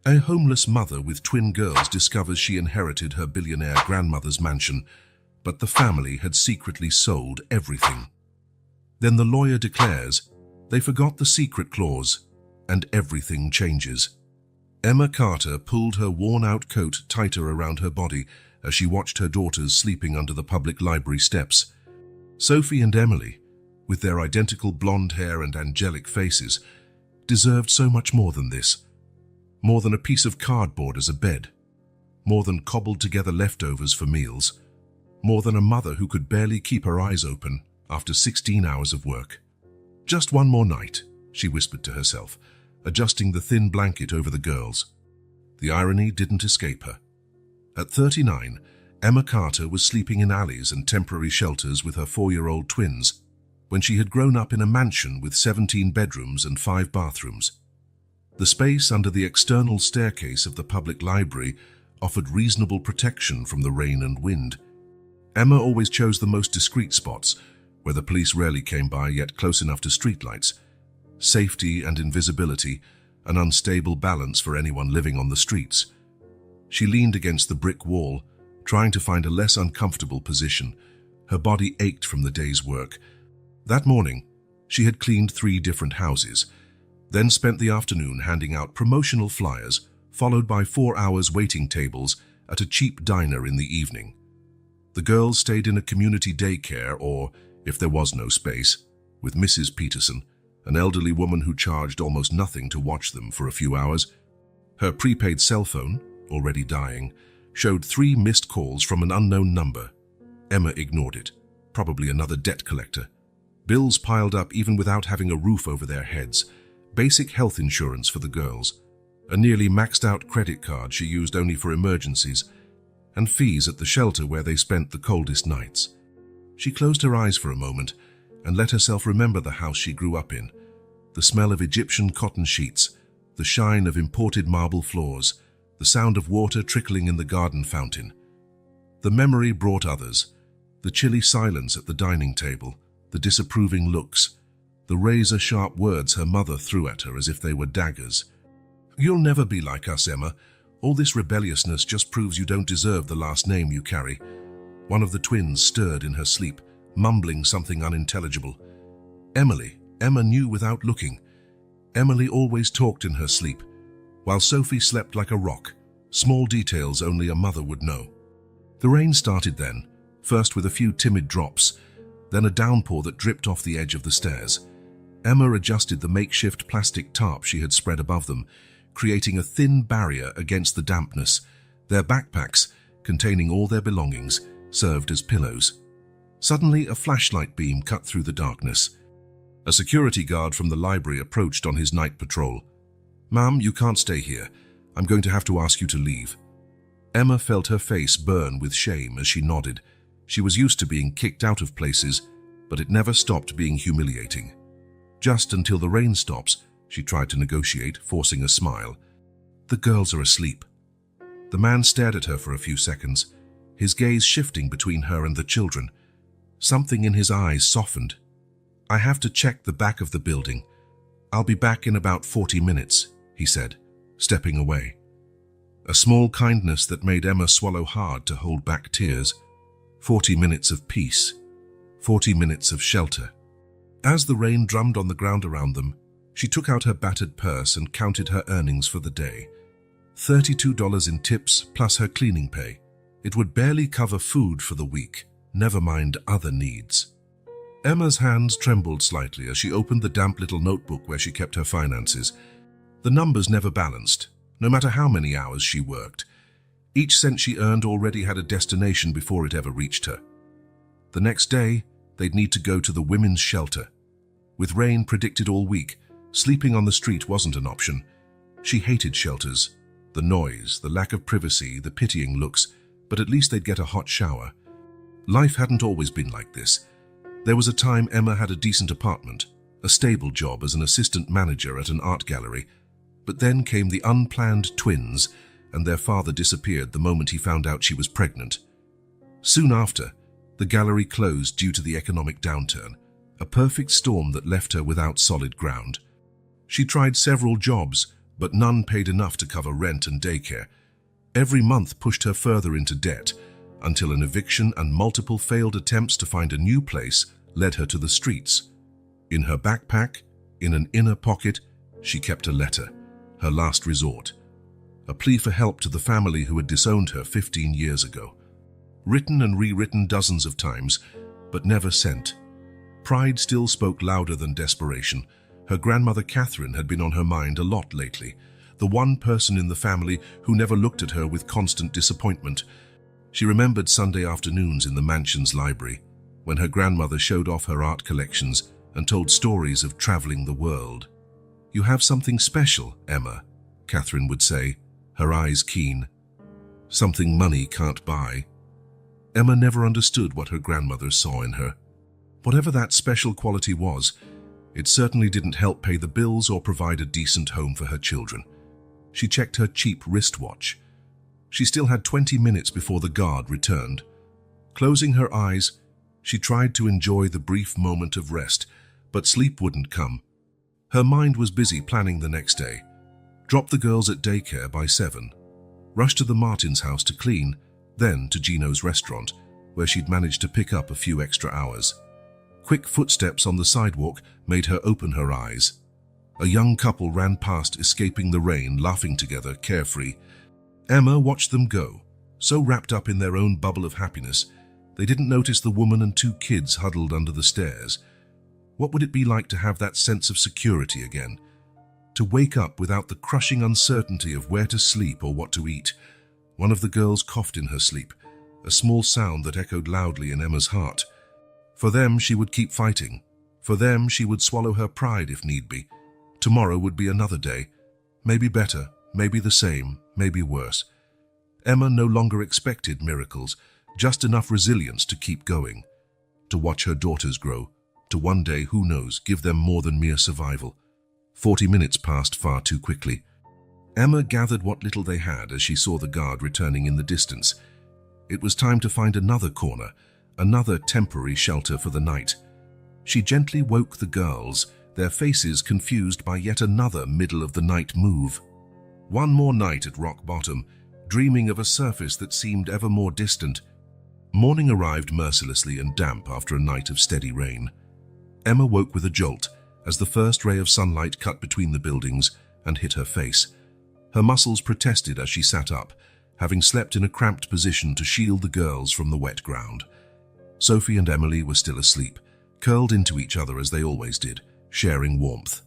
A homeless mother with twin girls discovers she inherited her billionaire grandmother's mansion, but the family had secretly sold everything. Then the lawyer declares they forgot the secret clause, and everything changes. Emma Carter pulled her worn-out coat tighter around her body as she watched her daughters sleeping under the public library steps. Sophie and Emily, with their identical blonde hair and angelic faces, deserved so much more than this. More than a piece of cardboard as a bed. More than cobbled-together leftovers for meals. More than a mother who could barely keep her eyes open after 16 hours of work. "Just one more night," she whispered to herself, adjusting the thin blanket over the girls. The irony didn't escape her. At 39, Emma Carter was sleeping in alleys and temporary shelters with her 4-year-old twins, when she had grown up in a mansion with 17 bedrooms and 5 bathrooms. The space under the external staircase of the public library offered reasonable protection from the rain and wind. Emma always chose the most discreet spots, where the police rarely came by yet close enough to streetlights. Safety and invisibility, an unstable balance for anyone living on the streets. She leaned against the brick wall, trying to find a less uncomfortable position. Her body ached from the day's work. That morning, she had cleaned 3 different houses, then spent the afternoon handing out promotional flyers, followed by 4 hours waiting tables at a cheap diner in the evening. The girls stayed in a community daycare or, if there was no space, with Mrs. Peterson, an elderly woman who charged almost nothing to watch them for a few hours. Her prepaid cell phone, already dying, showed 3 missed calls from an unknown number. Emma ignored it, probably another debt collector. Bills piled up even without having a roof over their heads. Basic health insurance for the girls, a nearly maxed-out credit card she used only for emergencies, and fees at the shelter where they spent the coldest nights. She closed her eyes for a moment and let herself remember the house she grew up in, the smell of Egyptian cotton sheets, the shine of imported marble floors, the sound of water trickling in the garden fountain. The memory brought others, the chilly silence at the dining table, the disapproving looks, the razor-sharp words her mother threw at her as if they were daggers. "You'll never be like us, Emma. All this rebelliousness just proves you don't deserve the last name you carry." One of the twins stirred in her sleep, mumbling something unintelligible. Emma knew without looking. Emily always talked in her sleep, while Sophie slept like a rock, small details only a mother would know. The rain started then, first with a few timid drops, then a downpour that dripped off the edge of the stairs. Emma adjusted the makeshift plastic tarp she had spread above them, creating a thin barrier against the dampness. Their backpacks, containing all their belongings, served as pillows. Suddenly, a flashlight beam cut through the darkness. A security guard from the library approached on his night patrol. "Ma'am, you can't stay here. I'm going to have to ask you to leave." Emma felt her face burn with shame as she nodded. She was used to being kicked out of places, but it never stopped being humiliating. Just until the rain stops, she tried to negotiate, forcing a smile. "The girls are asleep." The man stared at her for a few seconds, his gaze shifting between her and the children. Something in his eyes softened. "I have to check the back of the building. I'll be back in about 40 minutes, he said, stepping away. A small kindness that made Emma swallow hard to hold back tears. 40 minutes of peace. 40 minutes of shelter. As the rain drummed on the ground around them, she took out her battered purse and counted her earnings for the day. $32 in tips plus her cleaning pay. It would barely cover food for the week, never mind other needs. Emma's hands trembled slightly as she opened the damp little notebook where she kept her finances. The numbers never balanced, no matter how many hours she worked. Each cent she earned already had a destination before it ever reached her. The next day, they'd need to go to the women's shelter. With rain predicted all week, sleeping on the street wasn't an option. She hated shelters. The noise, the lack of privacy, the pitying looks, but at least they'd get a hot shower. Life hadn't always been like this. There was a time Emma had a decent apartment, a stable job as an assistant manager at an art gallery, but then came the unplanned twins, and their father disappeared the moment he found out she was pregnant. Soon after, the gallery closed due to the economic downturn, a perfect storm that left her without solid ground. She tried several jobs, but none paid enough to cover rent and daycare. Every month pushed her further into debt, until an eviction and multiple failed attempts to find a new place led her to the streets. In her backpack, in an inner pocket, she kept a letter, her last resort. A plea for help to the family who had disowned her 15 years ago. Written and rewritten dozens of times, but never sent. Pride still spoke louder than desperation. Her grandmother Catherine had been on her mind a lot lately, the one person in the family who never looked at her with constant disappointment. She remembered Sunday afternoons in the mansion's library, when her grandmother showed off her art collections and told stories of traveling the world. "You have something special, Emma," Catherine would say, her eyes keen. "Something money can't buy." Emma never understood what her grandmother saw in her. Whatever that special quality was, it certainly didn't help pay the bills or provide a decent home for her children. She checked her cheap wristwatch. She still had 20 minutes before the guard returned. Closing her eyes, she tried to enjoy the brief moment of rest, but sleep wouldn't come. Her mind was busy planning the next day. Drop the girls at daycare by 7. Rush to the Martins' house to clean, then to Gino's restaurant, where she'd managed to pick up a few extra hours. Quick footsteps on the sidewalk made her open her eyes. A young couple ran past, escaping the rain, laughing together, carefree. Emma watched them go, so wrapped up in their own bubble of happiness, they didn't notice the woman and 2 kids huddled under the stairs. What would it be like to have that sense of security again? To wake up without the crushing uncertainty of where to sleep or what to eat. One of the girls coughed in her sleep, a small sound that echoed loudly in Emma's heart. For them, she would keep fighting. For them, she would swallow her pride if need be. Tomorrow would be another day. Maybe better, maybe the same, maybe worse. Emma no longer expected miracles, just enough resilience to keep going. To watch her daughters grow, to one day, who knows, give them more than mere survival. 40 minutes passed far too quickly. Emma gathered what little they had as she saw the guard returning in the distance. It was time to find another corner, another temporary shelter for the night. She gently woke the girls, their faces confused by yet another middle-of-the-night move. One more night at rock bottom, dreaming of a surface that seemed ever more distant. Morning arrived mercilessly and damp after a night of steady rain. Emma woke with a jolt as the first ray of sunlight cut between the buildings and hit her face. Her muscles protested as she sat up, having slept in a cramped position to shield the girls from the wet ground. Sophie and Emily were still asleep, curled into each other as they always did, sharing warmth.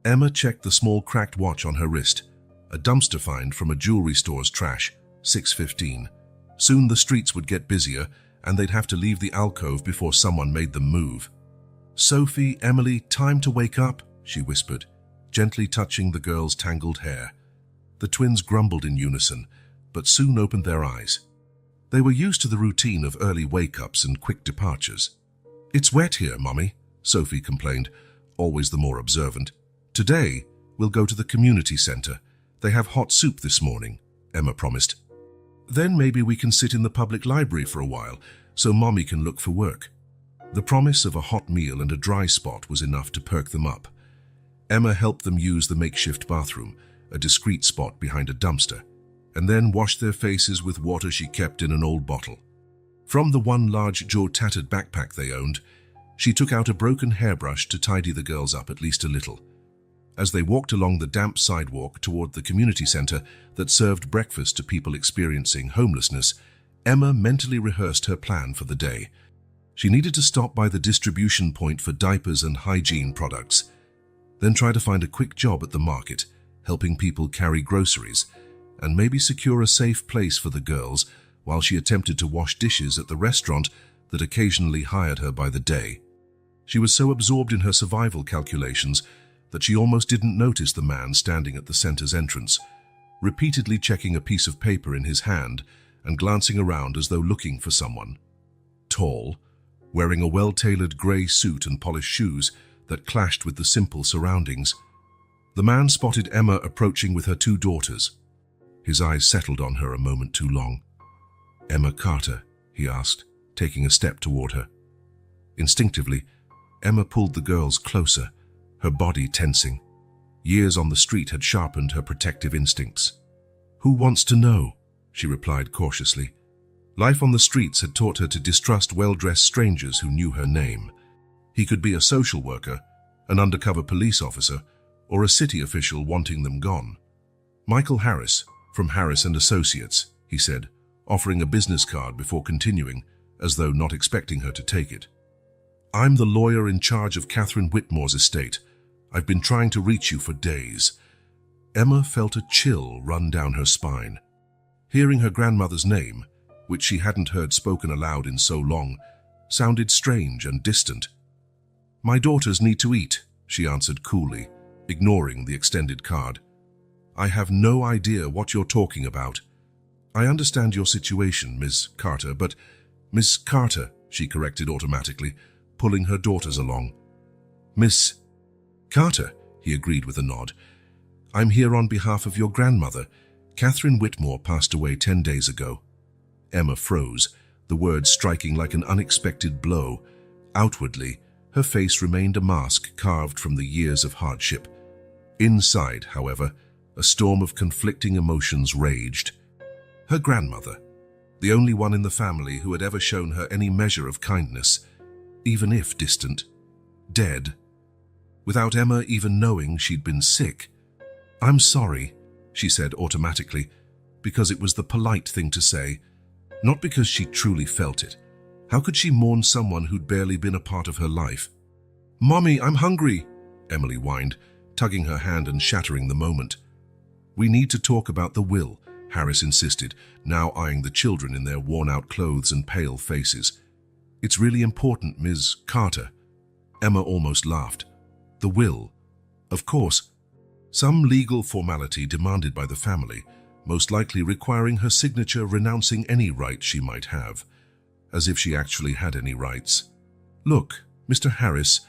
Emma checked the small cracked watch on her wrist, a dumpster find from a jewelry store's trash, 6:15. Soon the streets would get busier, and they'd have to leave the alcove before someone made them move. "Sophie, Emily, time to wake up," she whispered, gently touching the girls' tangled hair. The twins grumbled in unison, but soon opened their eyes. They were used to the routine of early wake-ups and quick departures. "It's wet here, Mommy," Sophie complained, always the more observant. "Today, we'll go to the community center. They have hot soup this morning," Emma promised. "Then maybe we can sit in the public library for a while, so Mommy can look for work." The promise of a hot meal and a dry spot was enough to perk them up. Emma helped them use the makeshift bathroom, a discreet spot behind a dumpster, and then washed their faces with water she kept in an old bottle. From the one large jaw-tattered backpack they owned, she took out a broken hairbrush to tidy the girls up at least a little. As they walked along the damp sidewalk toward the community center that served breakfast to people experiencing homelessness, Emma mentally rehearsed her plan for the day. She needed to stop by the distribution point for diapers and hygiene products, then try to find a quick job at the market, helping people carry groceries, and maybe secure a safe place for the girls while she attempted to wash dishes at the restaurant that occasionally hired her by the day. She was so absorbed in her survival calculations that she almost didn't notice the man standing at the center's entrance, repeatedly checking a piece of paper in his hand and glancing around as though looking for someone. Tall, wearing a well-tailored grey suit and polished shoes that clashed with the simple surroundings, the man spotted Emma approaching with her 2 daughters. His eyes settled on her a moment too long. "Emma Carter?" he asked, taking a step toward her. Instinctively, Emma pulled the girls closer, her body tensing. Years on the street had sharpened her protective instincts. "Who wants to know?" she replied cautiously. Life on the streets had taught her to distrust well-dressed strangers who knew her name. He could be a social worker, an undercover police officer, or a city official wanting them gone. "Michael Harris, from Harris and Associates," he said, offering a business card before continuing, as though not expecting her to take it. "I'm the lawyer in charge of Catherine Whitmore's estate. I've been trying to reach you for days." Emma felt a chill run down her spine. Hearing her grandmother's name, which she hadn't heard spoken aloud in so long, sounded strange and distant. "My daughters need to eat," she answered coolly, ignoring the extended card. "I have no idea what you're talking about. I understand your situation, Miss Carter, but—" "Miss Carter," she corrected automatically, pulling her daughters along. "Miss Carter," he agreed with a nod. "I'm here on behalf of your grandmother. Catherine Whitmore passed away 10 days ago." Emma froze, the words striking like an unexpected blow. Outwardly, her face remained a mask carved from the years of hardship. Inside, however, a storm of conflicting emotions raged. Her grandmother, the only one in the family who had ever shown her any measure of kindness, even if distant, dead. Without Emma even knowing she'd been sick. "I'm sorry," she said automatically, because it was the polite thing to say, not because she truly felt it. How could she mourn someone who'd barely been a part of her life? "Mommy, I'm hungry," Emily whined, tugging her hand and shattering the moment. "We need to talk about the will," Harris insisted, now eyeing the children in their worn-out clothes and pale faces. "It's really important, Ms. Carter." Emma almost laughed. "The will? Of course. Some legal formality demanded by the family, most likely requiring her signature renouncing any rights she might have. As if she actually had any rights. Look, Mr. Harris,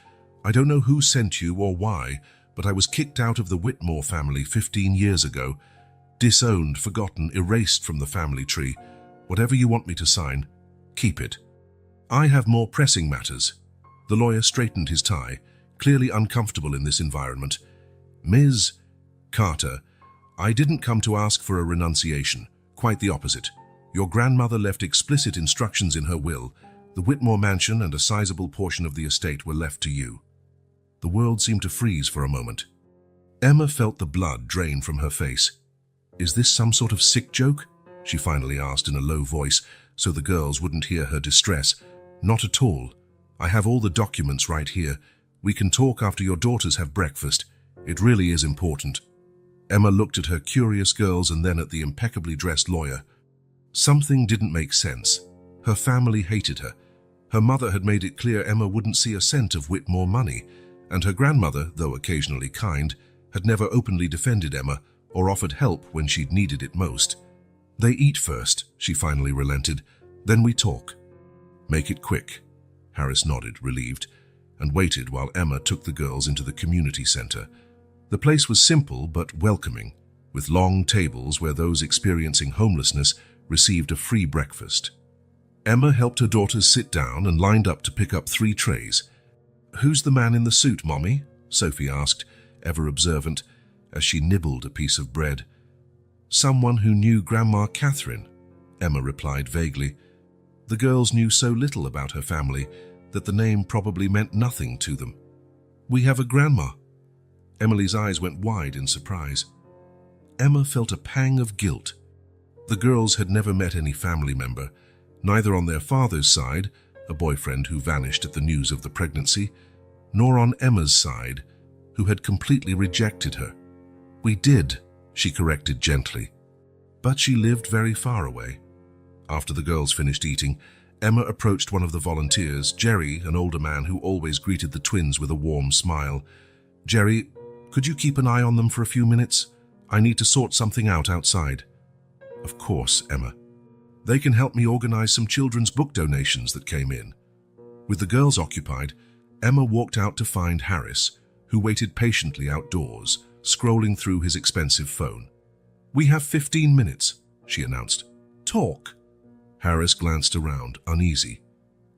I don't know who sent you or why, but I was kicked out of the Whitmore family 15 years ago. Disowned, forgotten, erased from the family tree. Whatever you want me to sign, keep it. I have more pressing matters." The lawyer straightened his tie, clearly uncomfortable in this environment. "Ms. Carter, I didn't come to ask for a renunciation. Quite the opposite. Your grandmother left explicit instructions in her will. The Whitmore mansion and a sizable portion of the estate were left to you." The world seemed to freeze for a moment. Emma felt the blood drain from her face. "Is this some sort of sick joke?" she finally asked in a low voice, so the girls wouldn't hear her distress. "Not at all. I have all the documents right here. We can talk after your daughters have breakfast. It really is important." Emma looked at her curious girls and then at the impeccably dressed lawyer. Something didn't make sense. Her family hated her. Her mother had made it clear Emma wouldn't see a cent of Whitmore money, and her grandmother, though occasionally kind, had never openly defended Emma or offered help when she'd needed it most. "They eat first," she finally relented. "Then we talk." "Make it quick." Harris nodded, relieved, and waited while Emma took the girls into the community center. The place was simple but welcoming, with long tables where those experiencing homelessness received a free breakfast. Emma helped her daughters sit down and lined up to pick up 3 trays. "Who's the man in the suit, Mommy?" Sophie asked, ever observant, as she nibbled a piece of bread. "Someone who knew Grandma Catherine," Emma replied vaguely. The girls knew so little about her family that the name probably meant nothing to them. "We have a grandma." Emily's eyes went wide in surprise. Emma felt a pang of guilt. The girls had never met any family member, neither on their father's side, a boyfriend who vanished at the news of the pregnancy, nor on Emma's side, who had completely rejected her. "We did," she corrected gently. But she lived very far away. After the girls finished eating, Emma approached one of the volunteers, Jerry, an older man who always greeted the twins with a warm smile. "Jerry, could you keep an eye on them for a few minutes? I need to sort something out outside." "Of course, Emma. They can help me organize some children's book donations that came in." With the girls occupied, Emma walked out to find Harris, who waited patiently outdoors, scrolling through his expensive phone. "We have 15 minutes, she announced. "Talk." Harris glanced around, uneasy.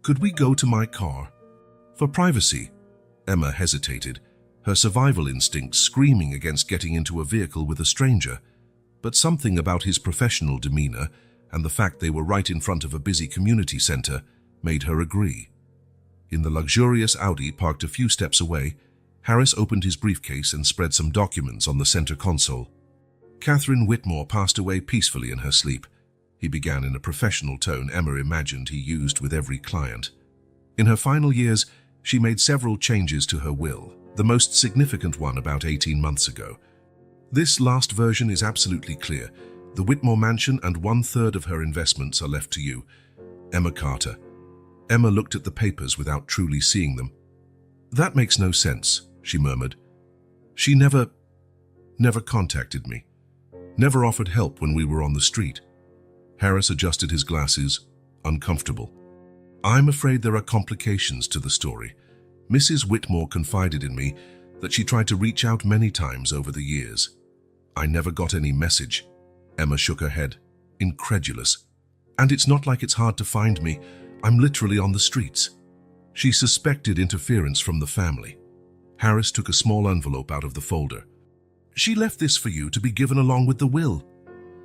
"Could we go to my car?" "For privacy." Emma hesitated, her survival instinct screaming against getting into a vehicle with a stranger, but something about his professional demeanor and the fact they were right in front of a busy community center made her agree. In the luxurious Audi parked a few steps away, Harris opened his briefcase and spread some documents on the center console. Catherine Whitmore passed away peacefully in her sleep, he began in a professional tone Emma imagined he used with every client. In her final years, she made several changes to her will, the most significant one about 18 months ago. This last version is absolutely clear. The Whitmore mansion and 1/3 of her investments are left to you, Emma Carter. Emma looked at the papers without truly seeing them. That makes no sense, she murmured. She never contacted me. Never offered help when we were on the street. Harris adjusted his glasses, uncomfortable. I'm afraid there are complications to the story. Mrs. Whitmore confided in me that she tried to reach out many times over the years. I never got any message. Emma shook her head, incredulous. And it's not like it's hard to find me. I'm literally on the streets. She suspected interference from the family. Harris took a small envelope out of the folder. She left this for you to be given along with the will.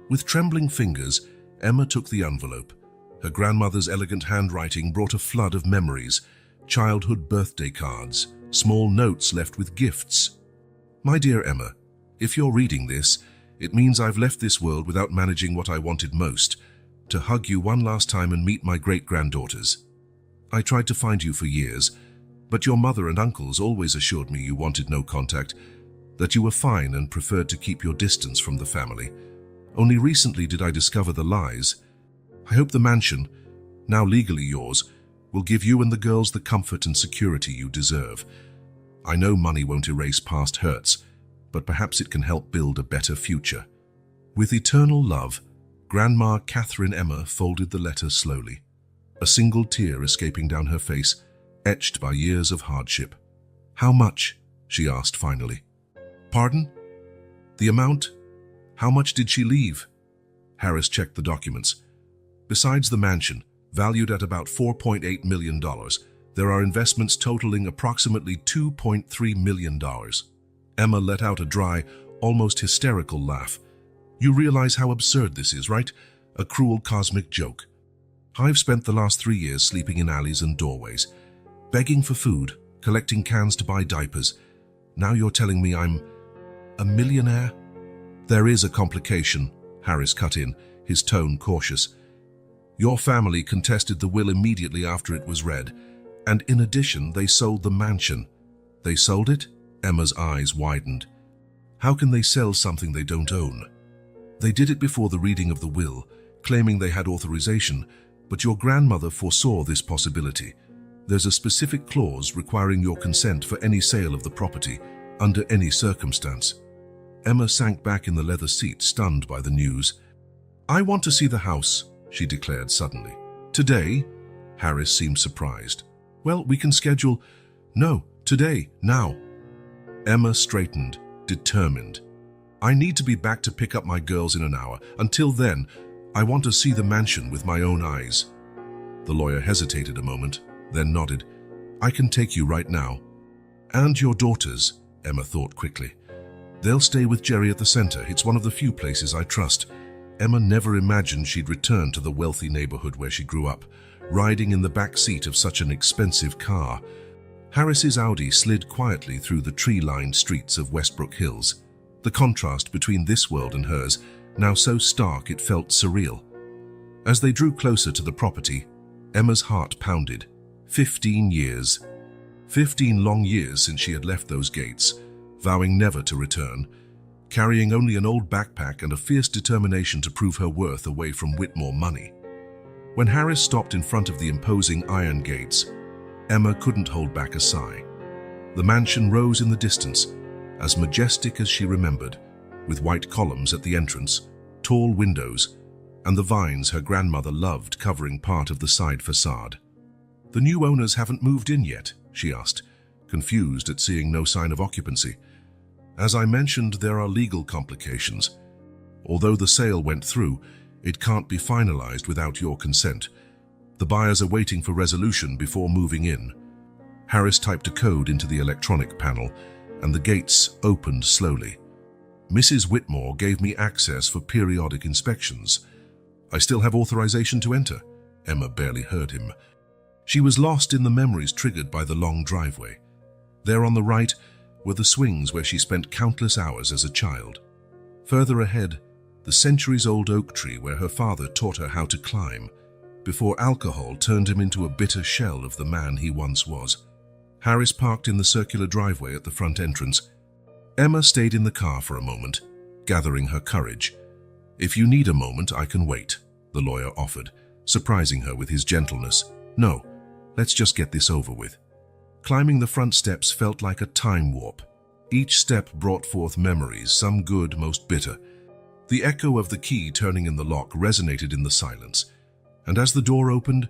With trembling fingers, Emma took the envelope. Her grandmother's elegant handwriting brought a flood of memories, childhood birthday cards, small notes left with gifts. My dear Emma, if you're reading this, it means I've left this world without managing what I wanted most, to hug you one last time and meet my great-granddaughters. I tried to find you for years, but your mother and uncles always assured me you wanted no contact, that you were fine and preferred to keep your distance from the family. Only recently did I discover the lies. I hope the mansion, now legally yours, will give you and the girls the comfort and security you deserve. I know money won't erase past hurts, but perhaps it can help build a better future. With eternal love, Grandma Catherine Emma folded the letter slowly, a single tear escaping down her face, etched by years of hardship. How much? She asked finally. Pardon? The amount? How much did she leave? Harris checked the documents. Besides the mansion, valued at about $4.8 million, there are investments totaling approximately $2.3 million. Emma let out a dry, almost hysterical laugh. You realize how absurd this is, right? A cruel cosmic joke. I've spent the last 3 years sleeping in alleys and doorways, begging for food, collecting cans to buy diapers. Now you're telling me I'm a millionaire? There is a complication, Harris cut in, his tone cautious. Your family contested the will immediately after it was read, and in addition, they sold the mansion. They sold it? Emma's eyes widened. How can they sell something they don't own? They did it before the reading of the will, claiming they had authorization, but your grandmother foresaw this possibility. There's a specific clause requiring your consent for any sale of the property, under any circumstance. Emma sank back in the leather seat, stunned by the news. I want to see the house, she declared suddenly. Today? Harris seemed surprised. Well, we can schedule... No, today, now. Emma straightened, determined. I need to be back to pick up my girls in an hour. Until then, I want to see the mansion with my own eyes. The lawyer hesitated a moment, then nodded. I can take you right now. And your daughters, Emma thought quickly. They'll stay with Jerry at the center. It's one of the few places I trust. Emma never imagined she'd return to the wealthy neighborhood where she grew up, riding in the back seat of such an expensive car. Harris's Audi slid quietly through the tree-lined streets of Westbrook Hills. The contrast between this world and hers, now so stark it felt surreal. As they drew closer to the property, Emma's heart pounded. 15 years. 15 long years since she had left those gates, vowing never to return, carrying only an old backpack and a fierce determination to prove her worth away from Whitmore money. When Harris stopped in front of the imposing iron gates, Emma couldn't hold back a sigh. The mansion rose in the distance, as majestic as she remembered, with white columns at the entrance, tall windows, and the vines her grandmother loved covering part of the side facade. The new owners haven't moved in yet, she asked, confused at seeing no sign of occupancy. As I mentioned, there are legal complications. Although the sale went through, it can't be finalized without your consent. The buyers are waiting for resolution before moving in. Harris typed a code into the electronic panel, and the gates opened slowly. Mrs. Whitmore gave me access for periodic inspections. I still have authorization to enter. Emma barely heard him. She was lost in the memories triggered by the long driveway. There on the right were the swings where she spent countless hours as a child. Further ahead, the centuries-old oak tree where her father taught her how to climb, before alcohol turned him into a bitter shell of the man he once was. Harris parked in the circular driveway at the front entrance. Emma stayed in the car for a moment, gathering her courage. "If you need a moment, I can wait," the lawyer offered, surprising her with his gentleness. "No, let's just get this over with." Climbing the front steps felt like a time warp. Each step brought forth memories, some good, most bitter. The echo of the key turning in the lock resonated in the silence, and as the door opened,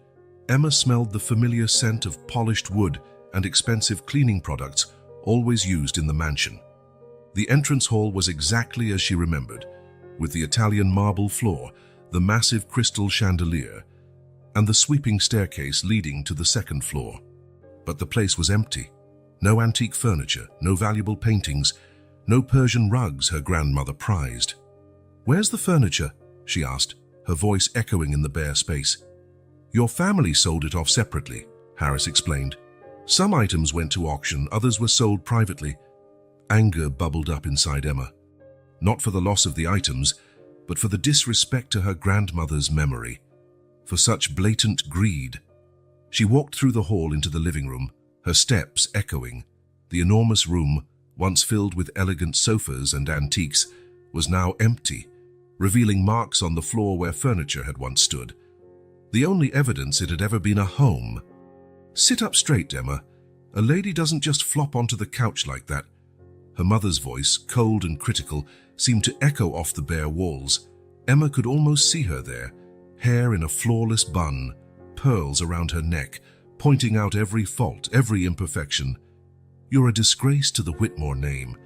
Emma smelled the familiar scent of polished wood and expensive cleaning products always used in the mansion. The entrance hall was exactly as she remembered, with the Italian marble floor, the massive crystal chandelier, and the sweeping staircase leading to the second floor. But the place was empty. No antique furniture, no valuable paintings, no Persian rugs her grandmother prized. "Where's the furniture?" she asked, her voice echoing in the bare space. "Your family sold it off separately," Harris explained. "Some items went to auction, others were sold privately." Anger bubbled up inside Emma. Not for the loss of the items, but for the disrespect to her grandmother's memory. For such blatant greed. She walked through the hall into the living room, her steps echoing. The enormous room, once filled with elegant sofas and antiques, was now empty, revealing marks on the floor where furniture had once stood. The only evidence it had ever been a home. "Sit up straight, Emma. A lady doesn't just flop onto the couch like that." Her mother's voice, cold and critical, seemed to echo off the bare walls. Emma could almost see her there, hair in a flawless bun, pearls around her neck, pointing out every fault, every imperfection. "You're a disgrace to the Whitmore name.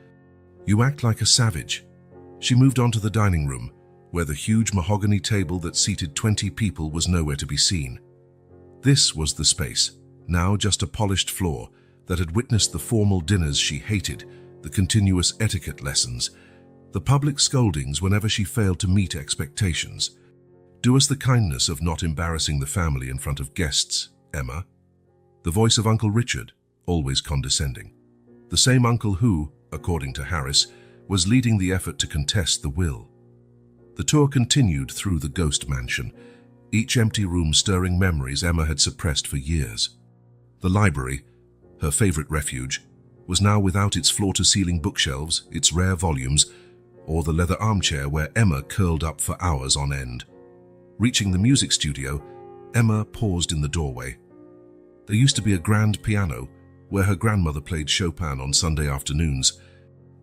You act like a savage." She moved on to the dining room, where the huge mahogany table that seated 20 people was nowhere to be seen. This was the space, now just a polished floor, that had witnessed the formal dinners she hated, the continuous etiquette lessons, the public scoldings whenever she failed to meet expectations. "Do us the kindness of not embarrassing the family in front of guests, Emma." The voice of Uncle Richard, always condescending. The same uncle who, according to Harris, was leading the effort to contest the will. The tour continued through the ghost mansion, each empty room stirring memories Emma had suppressed for years. The library, her favorite refuge, was now without its floor-to-ceiling bookshelves, its rare volumes, or the leather armchair where Emma curled up for hours on end. Reaching the music studio, Emma paused in the doorway. There used to be a grand piano where her grandmother played Chopin on Sunday afternoons.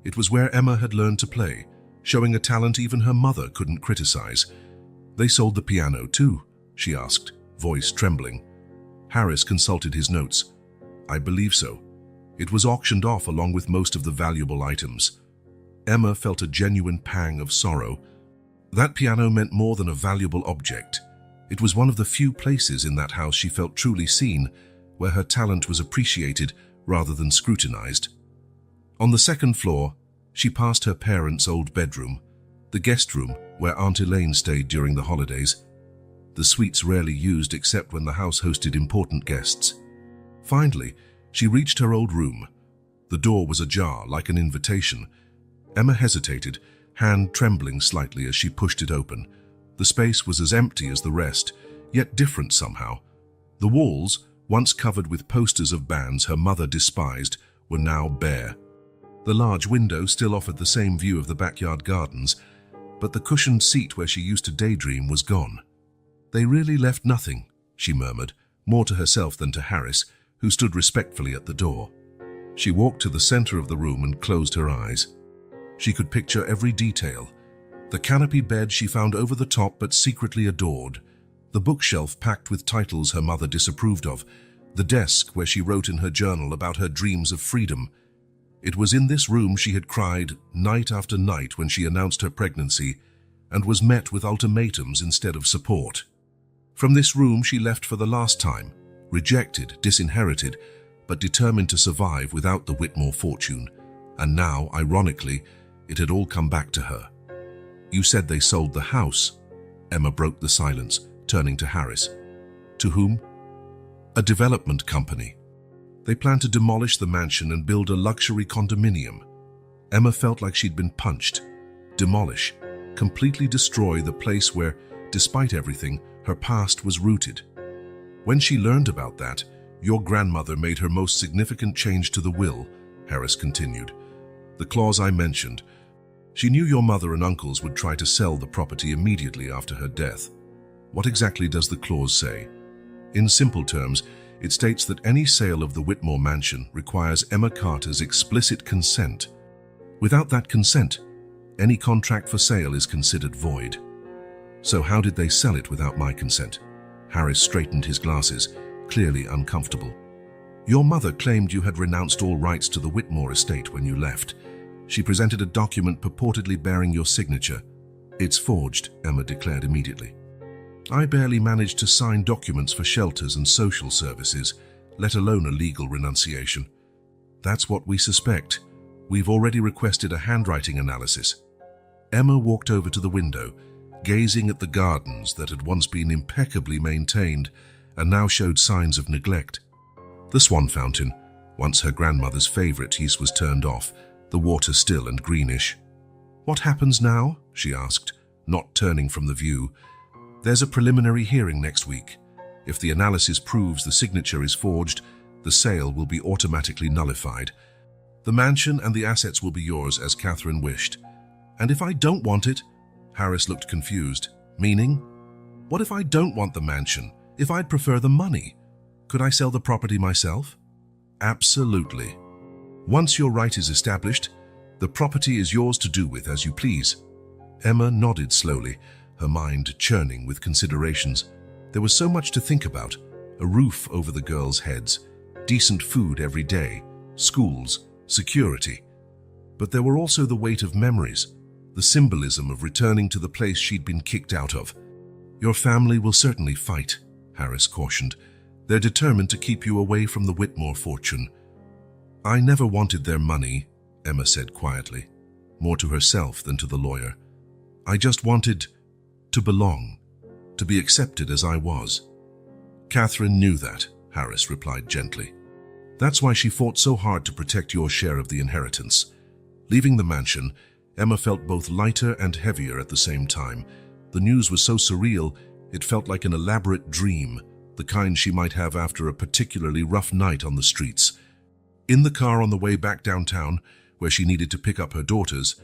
It was where Emma had learned to play, showing a talent even her mother couldn't criticize. "They sold the piano too?" she asked, voice trembling. Harris consulted his notes. "I believe so. It was auctioned off along with most of the valuable items." Emma felt a genuine pang of sorrow. That piano meant more than a valuable object. It was one of the few places in that house she felt truly seen, where her talent was appreciated rather than scrutinized. On the second floor, she passed her parents' old bedroom, the guest room where Aunt Elaine stayed during the holidays. The suites rarely used except when the house hosted important guests. Finally, she reached her old room. The door was ajar, like an invitation. Emma hesitated, hand trembling slightly as she pushed it open. The space was as empty as the rest, yet different somehow. The walls, once covered with posters of bands her mother despised, were now bare. The large window still offered the same view of the backyard gardens, but the cushioned seat where she used to daydream was gone. "They really left nothing," she murmured, more to herself than to Harris, who stood respectfully at the door. She walked to the center of the room and closed her eyes. She could picture every detail. The canopy bed she found over the top but secretly adored, the bookshelf packed with titles her mother disapproved of, the desk where she wrote in her journal about her dreams of freedom. It was in this room she had cried night after night when she announced her pregnancy and was met with ultimatums instead of support. From this room she left for the last time, rejected, disinherited, but determined to survive without the Whitmore fortune. And now, ironically, it had all come back to her. You said they sold the house. Emma broke the silence, turning to Harris. To whom? A development company. They plan to demolish the mansion and build a luxury condominium. Emma felt like she'd been punched. Demolish, completely destroy the place where, despite everything, her past was rooted. When she learned about that, your grandmother made her most significant change to the will, Harris continued. The clause I mentioned. She knew your mother and uncles would try to sell the property immediately after her death. What exactly does the clause say? In simple terms, it states that any sale of the Whitmore mansion requires Emma Carter's explicit consent. Without that consent, any contract for sale is considered void. So how did they sell it without my consent? Harris straightened his glasses, clearly uncomfortable. Your mother claimed you had renounced all rights to the Whitmore estate when you left. She presented a document purportedly bearing your signature. It's forged, Emma declared immediately. I barely managed to sign documents for shelters and social services, let alone a legal renunciation. That's what we suspect. We've already requested a handwriting analysis. Emma walked over to the window, gazing at the gardens that had once been impeccably maintained and now showed signs of neglect. The swan fountain, once her grandmother's favorite, was turned off, the water still and greenish. What happens now? She asked, not turning from the view. There's a preliminary hearing next week. If the analysis proves the signature is forged, the sale will be automatically nullified. The mansion and the assets will be yours as Catherine wished. And if I don't want it? Harris looked confused. Meaning? What if I don't want the mansion? If I'd prefer the money? Could I sell the property myself? Absolutely. Once your right is established, the property is yours to do with as you please. Emma nodded slowly, her mind churning with considerations. There was so much to think about. A roof over the girls' heads, decent food every day, schools, security. But there were also the weight of memories, the symbolism of returning to the place she'd been kicked out of. Your family will certainly fight, Harris cautioned. They're determined to keep you away from the Whitmore fortune. I never wanted their money, Emma said quietly, more to herself than to the lawyer. I just wanted to belong, to be accepted as I was. Catherine knew that, Harris replied gently. That's why she fought so hard to protect your share of the inheritance. Leaving the mansion, Emma felt both lighter and heavier at the same time. The news was so surreal, it felt like an elaborate dream, the kind she might have after a particularly rough night on the streets. In the car on the way back downtown, where she needed to pick up her daughters,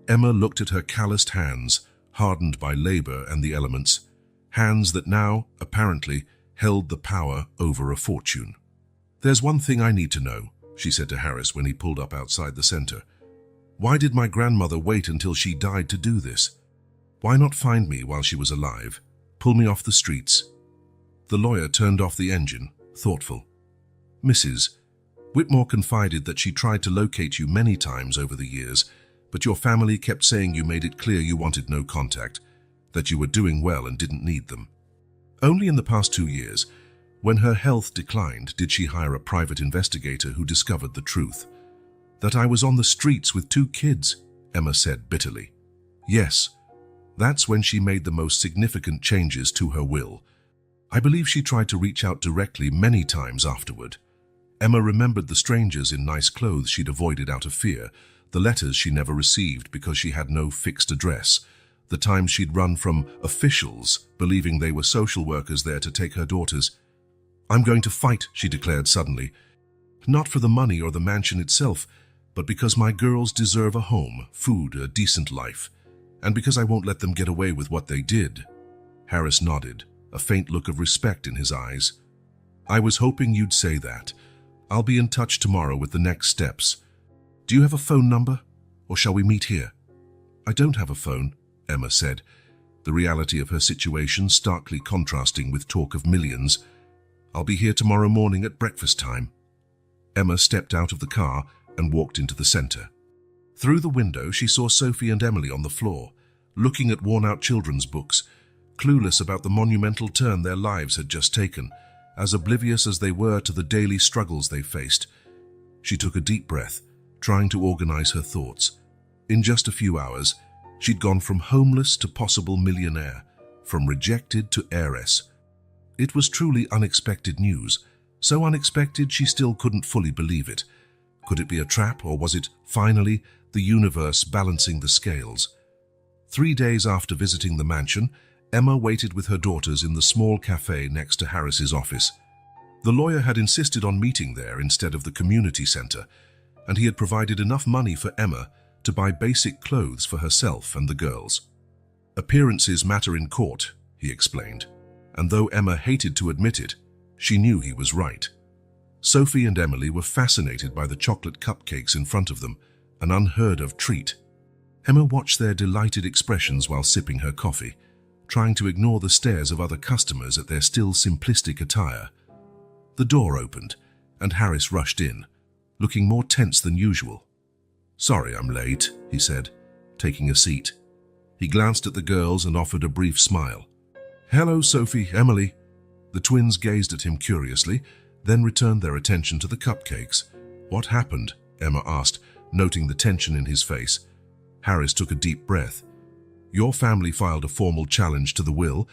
Emma looked at her calloused hands, hardened by labor and the elements, hands that now, apparently, held the power over a fortune. There's one thing I need to know, she said to Harris when he pulled up outside the center. Why did my grandmother wait until she died to do this? Why not find me while she was alive, pull me off the streets? The lawyer turned off the engine, thoughtful. Mrs. Whitmore confided that she tried to locate you many times over the years, but your family kept saying you made it clear you wanted no contact, that you were doing well and didn't need them. Only in the past 2 years, when her health declined, did she hire a private investigator who discovered the truth. That I was on the streets with 2 kids, Emma said bitterly. Yes, that's when she made the most significant changes to her will. I believe she tried to reach out directly many times afterward. Emma remembered the strangers in nice clothes she'd avoided out of fear, the letters she never received because she had no fixed address, the times she'd run from officials, believing they were social workers there to take her daughters. I'm going to fight, she declared suddenly. Not for the money or the mansion itself, but because my girls deserve a home, food, a decent life, and because I won't let them get away with what they did. Harris nodded, a faint look of respect in his eyes. I was hoping you'd say that. I'll be in touch tomorrow with the next steps. Do you have a phone number, or shall we meet here? I don't have a phone, Emma said, the reality of her situation starkly contrasting with talk of millions. I'll be here tomorrow morning at breakfast time. Emma stepped out of the car and walked into the center. Through the window, she saw Sophie and Emily on the floor, looking at worn-out children's books, clueless about the monumental turn their lives had just taken, as oblivious as they were to the daily struggles they faced. She took a deep breath, trying to organize her thoughts. In just a few hours, she'd gone from homeless to possible millionaire, from rejected to heiress. It was truly unexpected news, so unexpected she still couldn't fully believe it. Could it be a trap, or was it, finally, the universe balancing the scales? 3 days after visiting the mansion, Emma waited with her daughters in the small cafe next to Harris's office. The lawyer had insisted on meeting there instead of the community center, and he had provided enough money for Emma to buy basic clothes for herself and the girls. Appearances matter in court, he explained, and though Emma hated to admit it, she knew he was right. Sophie and Emily were fascinated by the chocolate cupcakes in front of them, an unheard-of treat. Emma watched their delighted expressions while sipping her coffee, trying to ignore the stares of other customers at their still simplistic attire. The door opened, and Harris rushed in, looking more tense than usual. "Sorry I'm late," he said, taking a seat. He glanced at the girls and offered a brief smile. "Hello, Sophie, Emily." The twins gazed at him curiously, then returned their attention to the cupcakes. "What happened?" Emma asked, noting the tension in his face. Harris took a deep breath. "Your family filed a formal challenge to the will.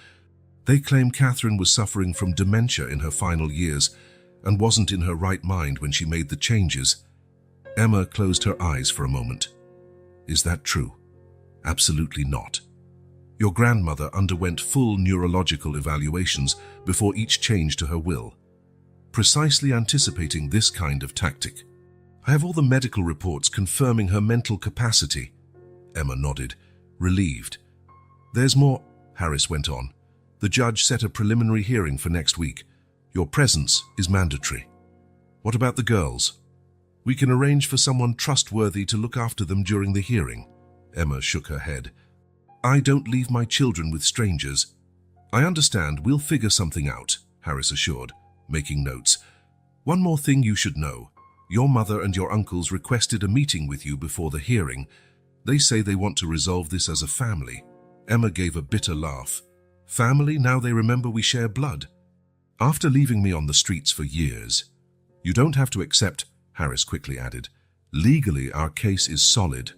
They claim Catherine was suffering from dementia in her final years and wasn't in her right mind when she made the changes." Emma closed her eyes for a moment. "Is that true?" "Absolutely not. Your grandmother underwent full neurological evaluations before each change to her will, precisely anticipating this kind of tactic. I have all the medical reports confirming her mental capacity." Emma nodded, relieved. "There's more," Harris went on. "The judge set a preliminary hearing for next week. Your presence is mandatory." "What about the girls?" "We can arrange for someone trustworthy to look after them during the hearing." Emma shook her head. "I don't leave my children with strangers." "I understand, we'll figure something out," Harris assured, making notes. "One more thing you should know. Your mother and your uncles requested a meeting with you before the hearing. They say they want to resolve this as a family." Emma gave a bitter laugh. "Family, now they remember we share blood. After leaving me on the streets for years." "You don't have to accept," Harris quickly added. "Legally, our case is solid."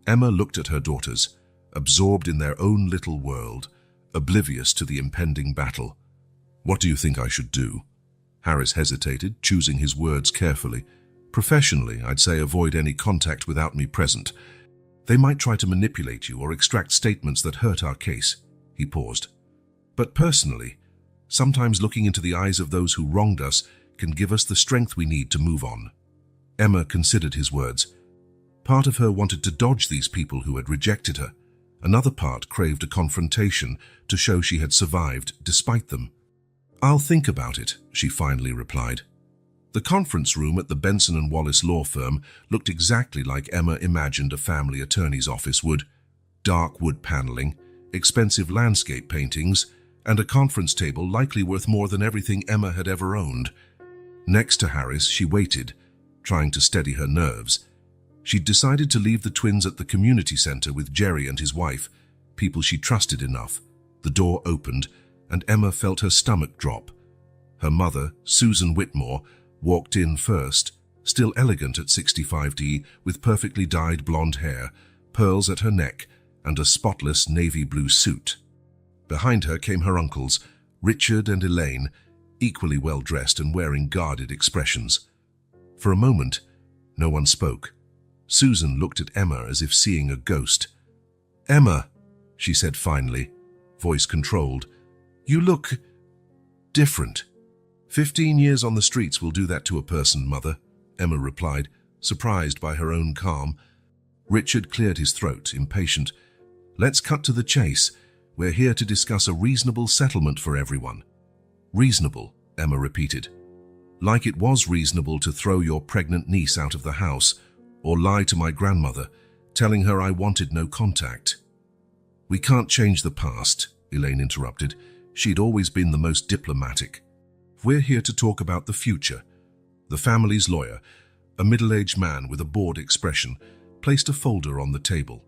Emma looked at her daughters, absorbed in their own little world, oblivious to the impending battle. "What do you think I should do?" Harris hesitated, choosing his words carefully. "Professionally, I'd say avoid any contact without me present. They might try to manipulate you or extract statements that hurt our case." He paused. "But personally, sometimes looking into the eyes of those who wronged us can give us the strength we need to move on." Emma considered his words. Part of her wanted to dodge these people who had rejected her. Another part craved a confrontation to show she had survived despite them. "I'll think about it," she finally replied. The conference room at the Benson and Wallace law firm looked exactly like Emma imagined a family attorney's office would. Dark wood paneling, expensive landscape paintings, and a conference table likely worth more than everything Emma had ever owned. Next to Harris, she waited, trying to steady her nerves. She'd decided to leave the twins at the community center with Jerry and his wife, people she trusted enough. The door opened, and Emma felt her stomach drop. Her mother, Susan Whitmore, walked in first, still elegant at 65D, with perfectly dyed blonde hair, pearls at her neck, and a spotless navy blue suit. Behind her came her uncles, Richard and Elaine, equally well dressed and wearing guarded expressions. For a moment, no one spoke. Susan looked at Emma as if seeing a ghost. "Emma," she said finally, voice controlled, "you look different." 15 years on the streets will do that to a person, Mother," Emma replied, surprised by her own calm. Richard cleared his throat, impatient. "Let's cut to the chase. We're here to discuss a reasonable settlement for everyone." "Reasonable," Emma repeated. "Like it was reasonable to throw your pregnant niece out of the house, or lie to my grandmother, telling her I wanted no contact." "We can't change the past," Elaine interrupted. She'd always been the most diplomatic. "We're here to talk about the future." The family's lawyer, a middle-aged man with a bored expression, placed a folder on the table.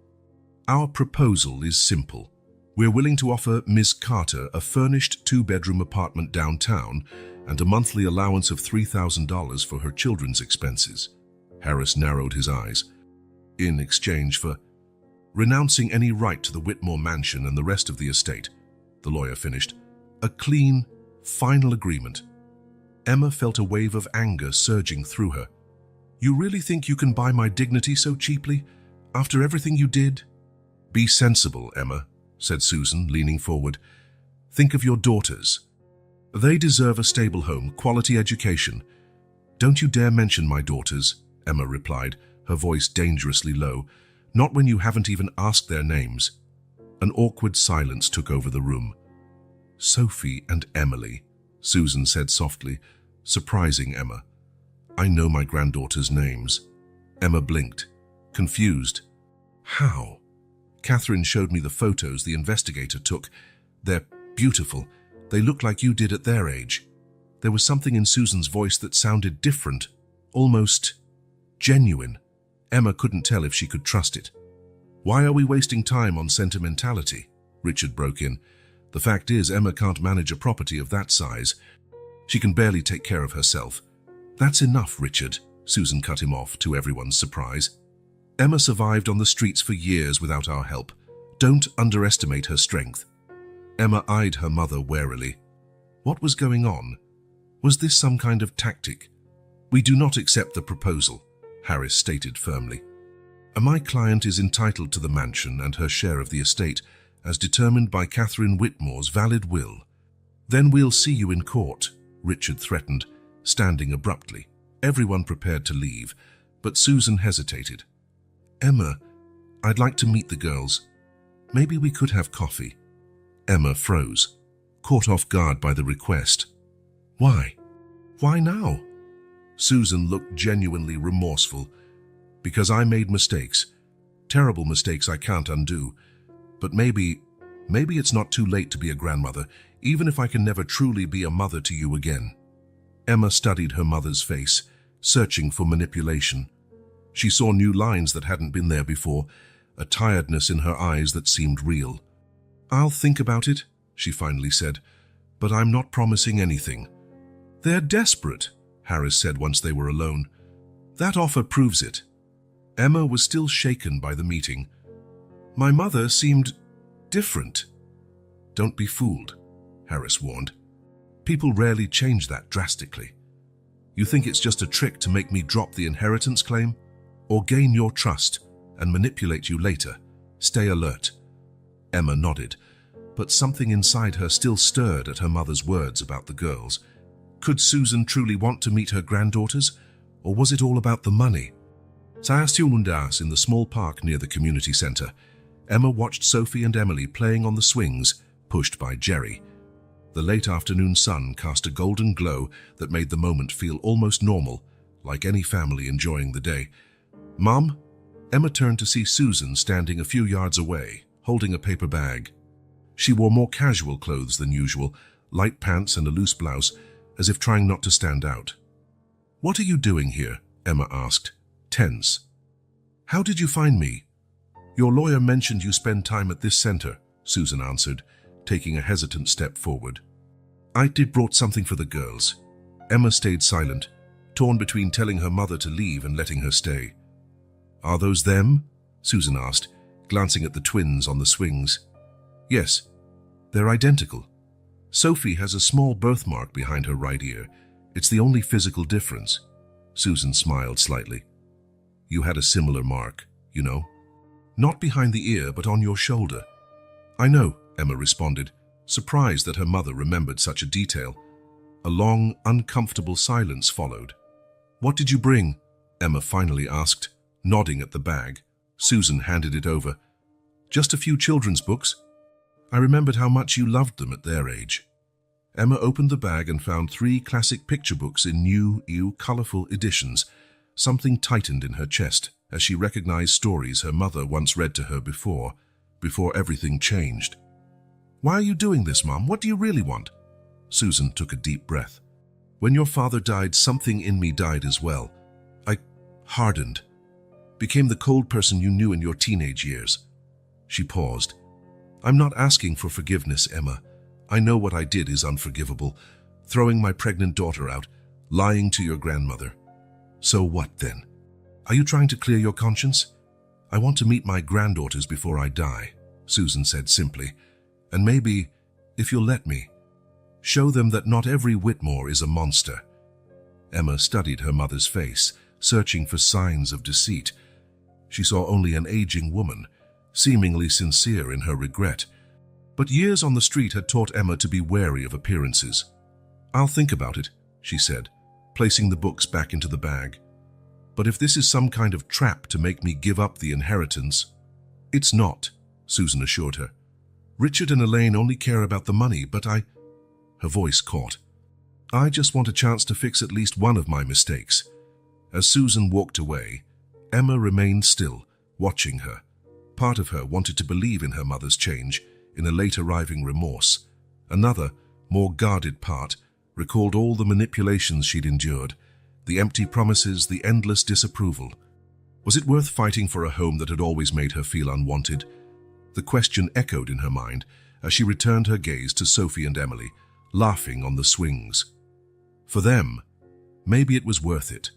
"Our proposal is simple. We're willing to offer Ms. Carter a furnished 2-bedroom apartment downtown and a monthly allowance of $3,000 for her children's expenses. Harris narrowed his eyes. In exchange for renouncing any right to the Whitmore mansion and the rest of the estate, the lawyer finished. A clean, final agreement. Emma felt a wave of anger surging through her. You really think you can buy my dignity so cheaply, after everything you did? Be sensible, Emma, said Susan, leaning forward. Think of your daughters. They deserve a stable home, quality education. Don't you dare mention my daughters, Emma replied, her voice dangerously low. Not when you haven't even asked their names. An awkward silence took over the room. Sophie and Emily, Susan said softly, surprising Emma. I know my granddaughters' names. Emma blinked, confused. How? Catherine showed me the photos the investigator took. They're beautiful. They look like you did at their age. There was something in Susan's voice that sounded different, almost genuine. Emma couldn't tell if she could trust it. Why are we wasting time on sentimentality? Richard broke in. The fact is, Emma can't manage a property of that size. She can barely take care of herself. That's enough, Richard, Susan cut him off, to everyone's surprise. Emma survived on the streets for years without our help. Don't underestimate her strength. Emma eyed her mother warily. What was going on? Was this some kind of tactic? We do not accept the proposal, Harris stated firmly. My client is entitled to the mansion and her share of the estate, as determined by Catherine Whitmore's valid will. Then we'll see you in court, Richard threatened, standing abruptly. Everyone prepared to leave, but Susan hesitated. Emma, I'd like to meet the girls. Maybe we could have coffee. Emma froze, caught off guard by the request. Why? Why now? Susan looked genuinely remorseful. Because I made mistakes. Terrible mistakes I can't undo. But maybe it's not too late to be a grandmother, even if I can never truly be a mother to you again. Emma studied her mother's face, searching for manipulation. She saw new lines that hadn't been there before, a tiredness in her eyes that seemed real. I'll think about it, she finally said, but I'm not promising anything. They're desperate, Harris said once they were alone. That offer proves it. Emma was still shaken by the meeting. My mother seemed different. Don't be fooled, Harris warned. People rarely change that drastically. You think it's just a trick to make me drop the inheritance claim? Or gain your trust and manipulate you later? Stay alert. Emma nodded, but something inside her still stirred at her mother's words about the girls. Could Susan truly want to meet her granddaughters, or was it all about the money? Sayastiundas in the small park near the community center, Emma watched Sophie and Emily playing on the swings, pushed by Jerry. The late afternoon sun cast a golden glow that made the moment feel almost normal, like any family enjoying the day. Mom? Emma turned to see Susan standing a few yards away, holding a paper bag. She wore more casual clothes than usual, light pants and a loose blouse, as if trying not to stand out. What are you doing here? Emma asked, tense. How did you find me? Your lawyer mentioned you spend time at this center, Susan answered, taking a hesitant step forward. I brought something for the girls. Emma stayed silent, torn between telling her mother to leave and letting her stay. Are those them? Susan asked, glancing at the twins on the swings. Yes, they're identical. Sophie has a small birthmark behind her right ear. It's the only physical difference. Susan smiled slightly. You had a similar mark, you know. Not behind the ear, but on your shoulder. I know, Emma responded, surprised that her mother remembered such a detail. A long, uncomfortable silence followed. What did you bring? Emma finally asked, nodding at the bag. Susan handed it over. Just a few children's books. I remembered how much you loved them at their age. Emma opened the bag and found 3 classic picture books in new, colorful editions. Something tightened in her chest as she recognized stories her mother once read to her before everything changed. Why are you doing this, Mom? What do you really want? Susan took a deep breath. When your father died, something in me died as well. I hardened, became the cold person you knew in your teenage years. She paused. I'm not asking for forgiveness, Emma. I know what I did is unforgivable. Throwing my pregnant daughter out, lying to your grandmother. So what then? Are you trying to clear your conscience? I want to meet my granddaughters before I die, Susan said simply. And maybe, if you'll let me, show them that not every Whitmore is a monster. Emma studied her mother's face, searching for signs of deceit. She saw only an aging woman, seemingly sincere in her regret. But years on the street had taught Emma to be wary of appearances. I'll think about it, she said, placing the books back into the bag. But if this is some kind of trap to make me give up the inheritance— It's not, Susan assured her. Richard and Elaine only care about the money, but Her voice caught. I just want a chance to fix at least one of my mistakes. As Susan walked away, Emma remained still, watching her. Part of her wanted to believe in her mother's change, in a late-arriving remorse. Another, more guarded part, recalled all the manipulations she'd endured, the empty promises, the endless disapproval. Was it worth fighting for a home that had always made her feel unwanted? The question echoed in her mind as she returned her gaze to Sophie and Emily, laughing on the swings. For them, maybe it was worth it.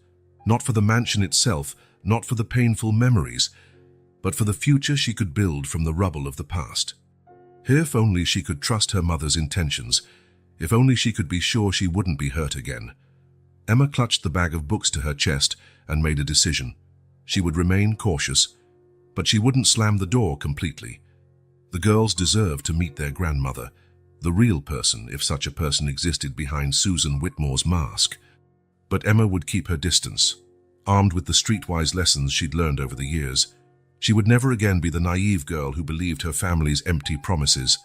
Not for the mansion itself, not for the painful memories, but for the future she could build from the rubble of the past. If only she could trust her mother's intentions, if only she could be sure she wouldn't be hurt again. Emma clutched the bag of books to her chest and made a decision. She would remain cautious, but she wouldn't slam the door completely. The girls deserved to meet their grandmother, the real person, if such a person existed behind Susan Whitmore's mask. But Emma would keep her distance, armed with the streetwise lessons she'd learned over the years. She would never again be the naive girl who believed her family's empty promises.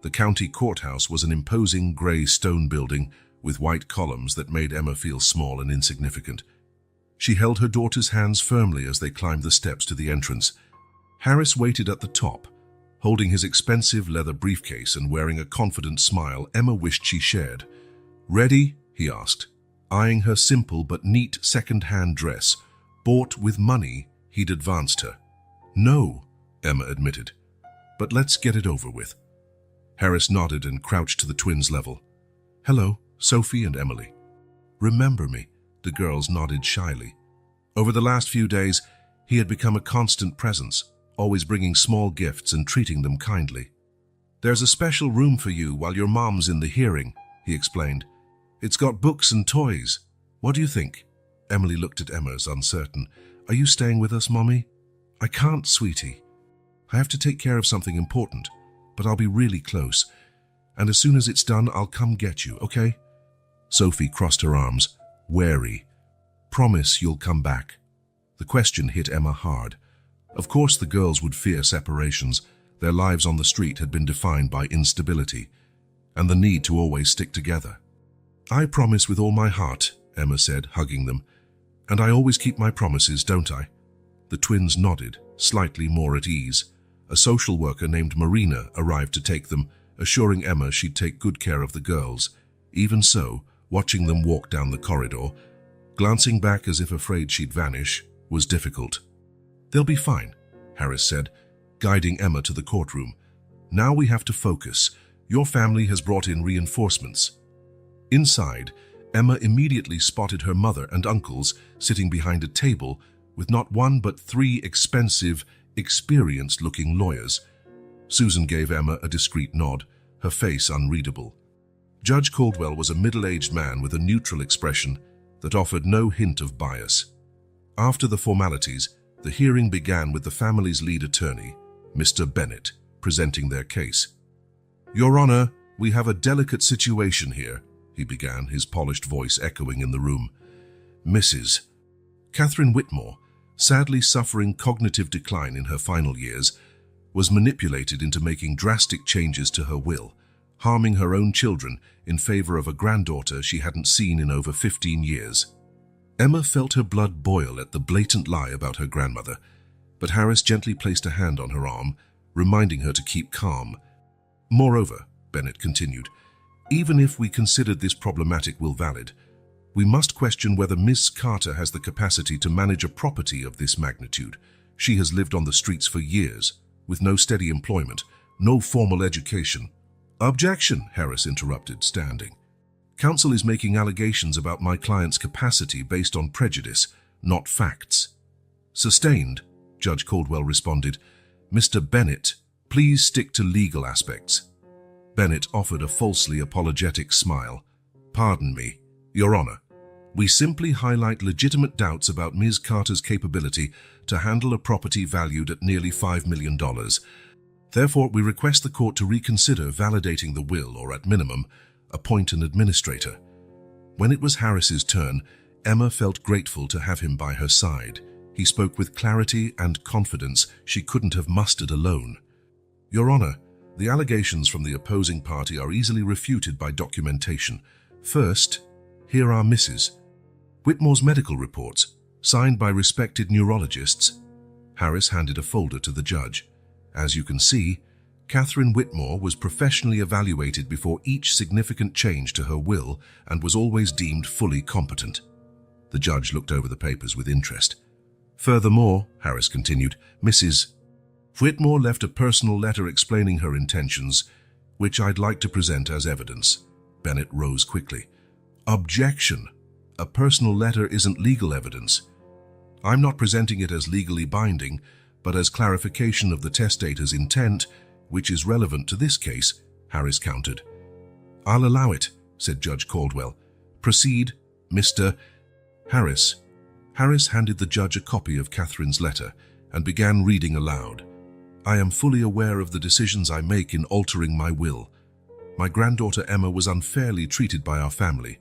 The county courthouse was an imposing grey stone building with white columns that made Emma feel small and insignificant. She held her daughter's hands firmly as they climbed the steps to the entrance. Harris waited at the top, holding his expensive leather briefcase and wearing a confident smile Emma wished she shared. "Ready?" he asked, eyeing her simple but neat second-hand dress, bought with money he'd advanced her. "No," Emma admitted, "but let's get it over with." Harris nodded and crouched to the twins' level. "Hello, Sophie and Emily." "Remember me?" The girls nodded shyly. Over the last few days, he had become a constant presence, always bringing small gifts and treating them kindly. "There's a special room for you while your mom's in the hearing," he explained. "It's got books and toys. What do you think?" Emily looked at Emma as uncertain. "Are you staying with us, Mommy?" "I can't, sweetie. I have to take care of something important, but I'll be really close. And as soon as it's done, I'll come get you, okay?" Sophie crossed her arms, wary. "Promise you'll come back." The question hit Emma hard. Of course the girls would fear separations. Their lives on the street had been defined by instability and the need to always stick together. "I promise with all my heart," Emma said, hugging them. "And I always keep my promises, don't I?" The twins nodded, slightly more at ease. A social worker named Marina arrived to take them, assuring Emma she'd take good care of the girls. Even so, watching them walk down the corridor, glancing back as if afraid she'd vanish, was difficult. "They'll be fine," Harris said, guiding Emma to the courtroom. "Now we have to focus. Your family has brought in reinforcements." Inside, Emma immediately spotted her mother and uncles sitting behind a table with not one but 3 expensive, experienced-looking lawyers. Susan gave Emma a discreet nod, her face unreadable. Judge Caldwell was a middle-aged man with a neutral expression that offered no hint of bias. After the formalities, the hearing began with the family's lead attorney, Mr. Bennett, presenting their case. "Your Honor, we have a delicate situation here," he began, his polished voice echoing in the room. "Mrs. Catherine Whitmore, sadly suffering cognitive decline in her final years, was manipulated into making drastic changes to her will, harming her own children in favor of a granddaughter she hadn't seen in over 15 years. Emma felt her blood boil at the blatant lie about her grandmother, but Harris gently placed a hand on her arm, reminding her to keep calm. "Moreover," Bennett continued, "even if we considered this problematic will valid, we must question whether Miss Carter has the capacity to manage a property of this magnitude. She has lived on the streets for years, with no steady employment, no formal education." "Objection," Harris interrupted, standing. "Counsel is making allegations about my client's capacity based on prejudice, not facts." Sustained, Judge Caldwell responded. Mr. Bennett, please stick to legal aspects. Bennett offered a falsely apologetic smile. Pardon me, Your Honor. We simply highlight legitimate doubts about Ms. Carter's capability to handle a property valued at nearly $5 million. Therefore, we request the court to reconsider validating the will or, at minimum, appoint an administrator. When it was Harris's turn, Emma felt grateful to have him by her side. He spoke with clarity and confidence she couldn't have mustered alone. Your Honor, the allegations from the opposing party are easily refuted by documentation. First, here are Mrs. Whitmore's medical reports, signed by respected neurologists. Harris handed a folder to the judge. As you can see, Catherine Whitmore was professionally evaluated before each significant change to her will and was always deemed fully competent. The judge looked over the papers with interest. Furthermore, Harris continued, Mrs. Whitmore left a personal letter explaining her intentions, which I'd like to present as evidence. Bennett rose quickly. Objection! A personal letter isn't legal evidence. I'm not presenting it as legally binding, but as clarification of the testator's intent, which is relevant to this case, Harris countered. I'll allow it, said Judge Caldwell. Proceed, Mr. Harris. Harris handed the judge a copy of Catherine's letter and began reading aloud. I am fully aware of the decisions I make in altering my will. My granddaughter Emma was unfairly treated by our family,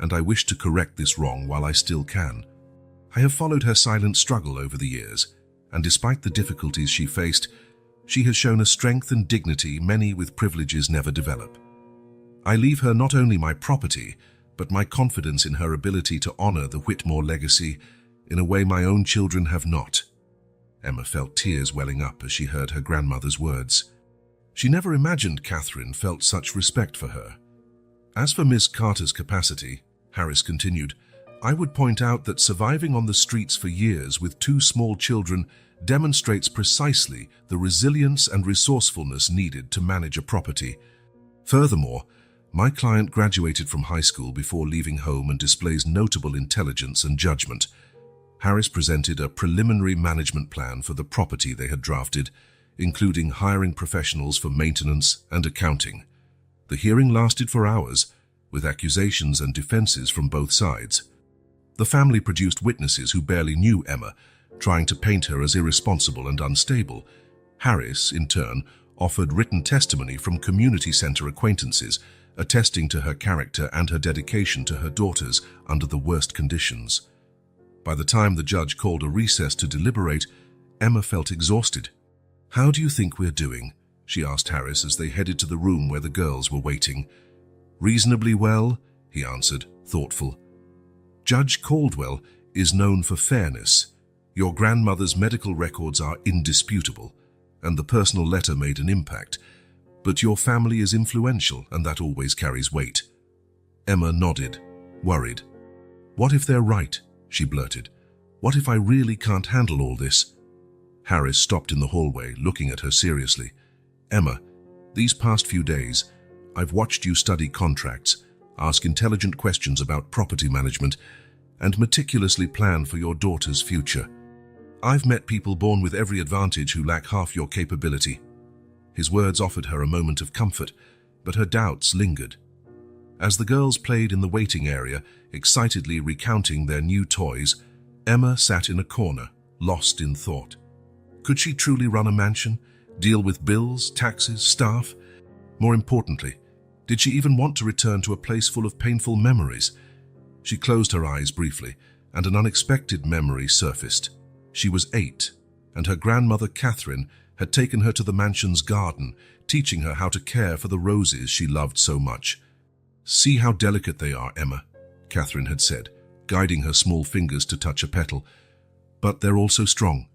and I wish to correct this wrong while I still can. I have followed her silent struggle over the years, and despite the difficulties she faced, she has shown a strength and dignity many with privileges never develop. I leave her not only my property, but my confidence in her ability to honor the Whitmore legacy in a way my own children have not. Emma felt tears welling up as she heard her grandmother's words. She never imagined Catherine felt such respect for her. As for Miss Carter's capacity, Harris continued, I would point out that surviving on the streets for years with 2 small children demonstrates precisely the resilience and resourcefulness needed to manage a property. Furthermore, my client graduated from high school before leaving home and displays notable intelligence and judgment. Harris presented a preliminary management plan for the property they had drafted, including hiring professionals for maintenance and accounting. The hearing lasted for hours, with accusations and defenses from both sides. The family produced witnesses who barely knew Emma, trying to paint her as irresponsible and unstable. Harris, in turn, offered written testimony from community center acquaintances, attesting to her character and her dedication to her daughters under the worst conditions. By the time the judge called a recess to deliberate, Emma felt exhausted. How do you think we're doing? She asked Harris as they headed to the room where the girls were waiting. Reasonably well, he answered, thoughtful. Judge Caldwell is known for fairness. Your grandmother's medical records are indisputable, and the personal letter made an impact. But your family is influential, and that always carries weight. Emma nodded, worried. What if they're right? She blurted. What if I really can't handle all this? Harris stopped in the hallway, looking at her seriously. Emma, these past few days, I've watched you study contracts, ask intelligent questions about property management, and meticulously plan for your daughter's future. I've met people born with every advantage who lack half your capability. His words offered her a moment of comfort, but her doubts lingered. As the girls played in the waiting area, excitedly recounting their new toys, Emma sat in a corner, lost in thought. Could she truly run a mansion, deal with bills, taxes, staff? More importantly, did she even want to return to a place full of painful memories? She closed her eyes briefly, and an unexpected memory surfaced. She was 8, and her grandmother Catherine had taken her to the mansion's garden, teaching her how to care for the roses she loved so much. See how delicate they are, Emma, Catherine had said, guiding her small fingers to touch a petal. But they're also strong.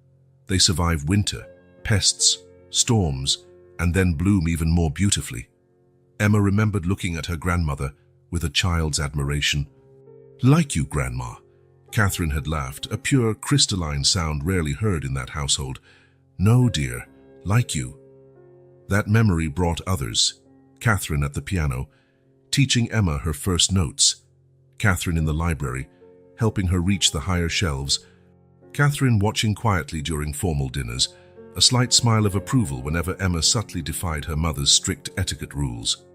They survive winter, pests, storms, and then bloom even more beautifully. Emma remembered looking at her grandmother with a child's admiration. Like you, Grandma, Catherine had laughed, a pure, crystalline sound rarely heard in that household. No, dear, like you. That memory brought others. Catherine at the piano, teaching Emma her first notes. Catherine in the library, helping her reach the higher shelves. Catherine watching quietly during formal dinners, a slight smile of approval whenever Emma subtly defied her mother's strict etiquette rules.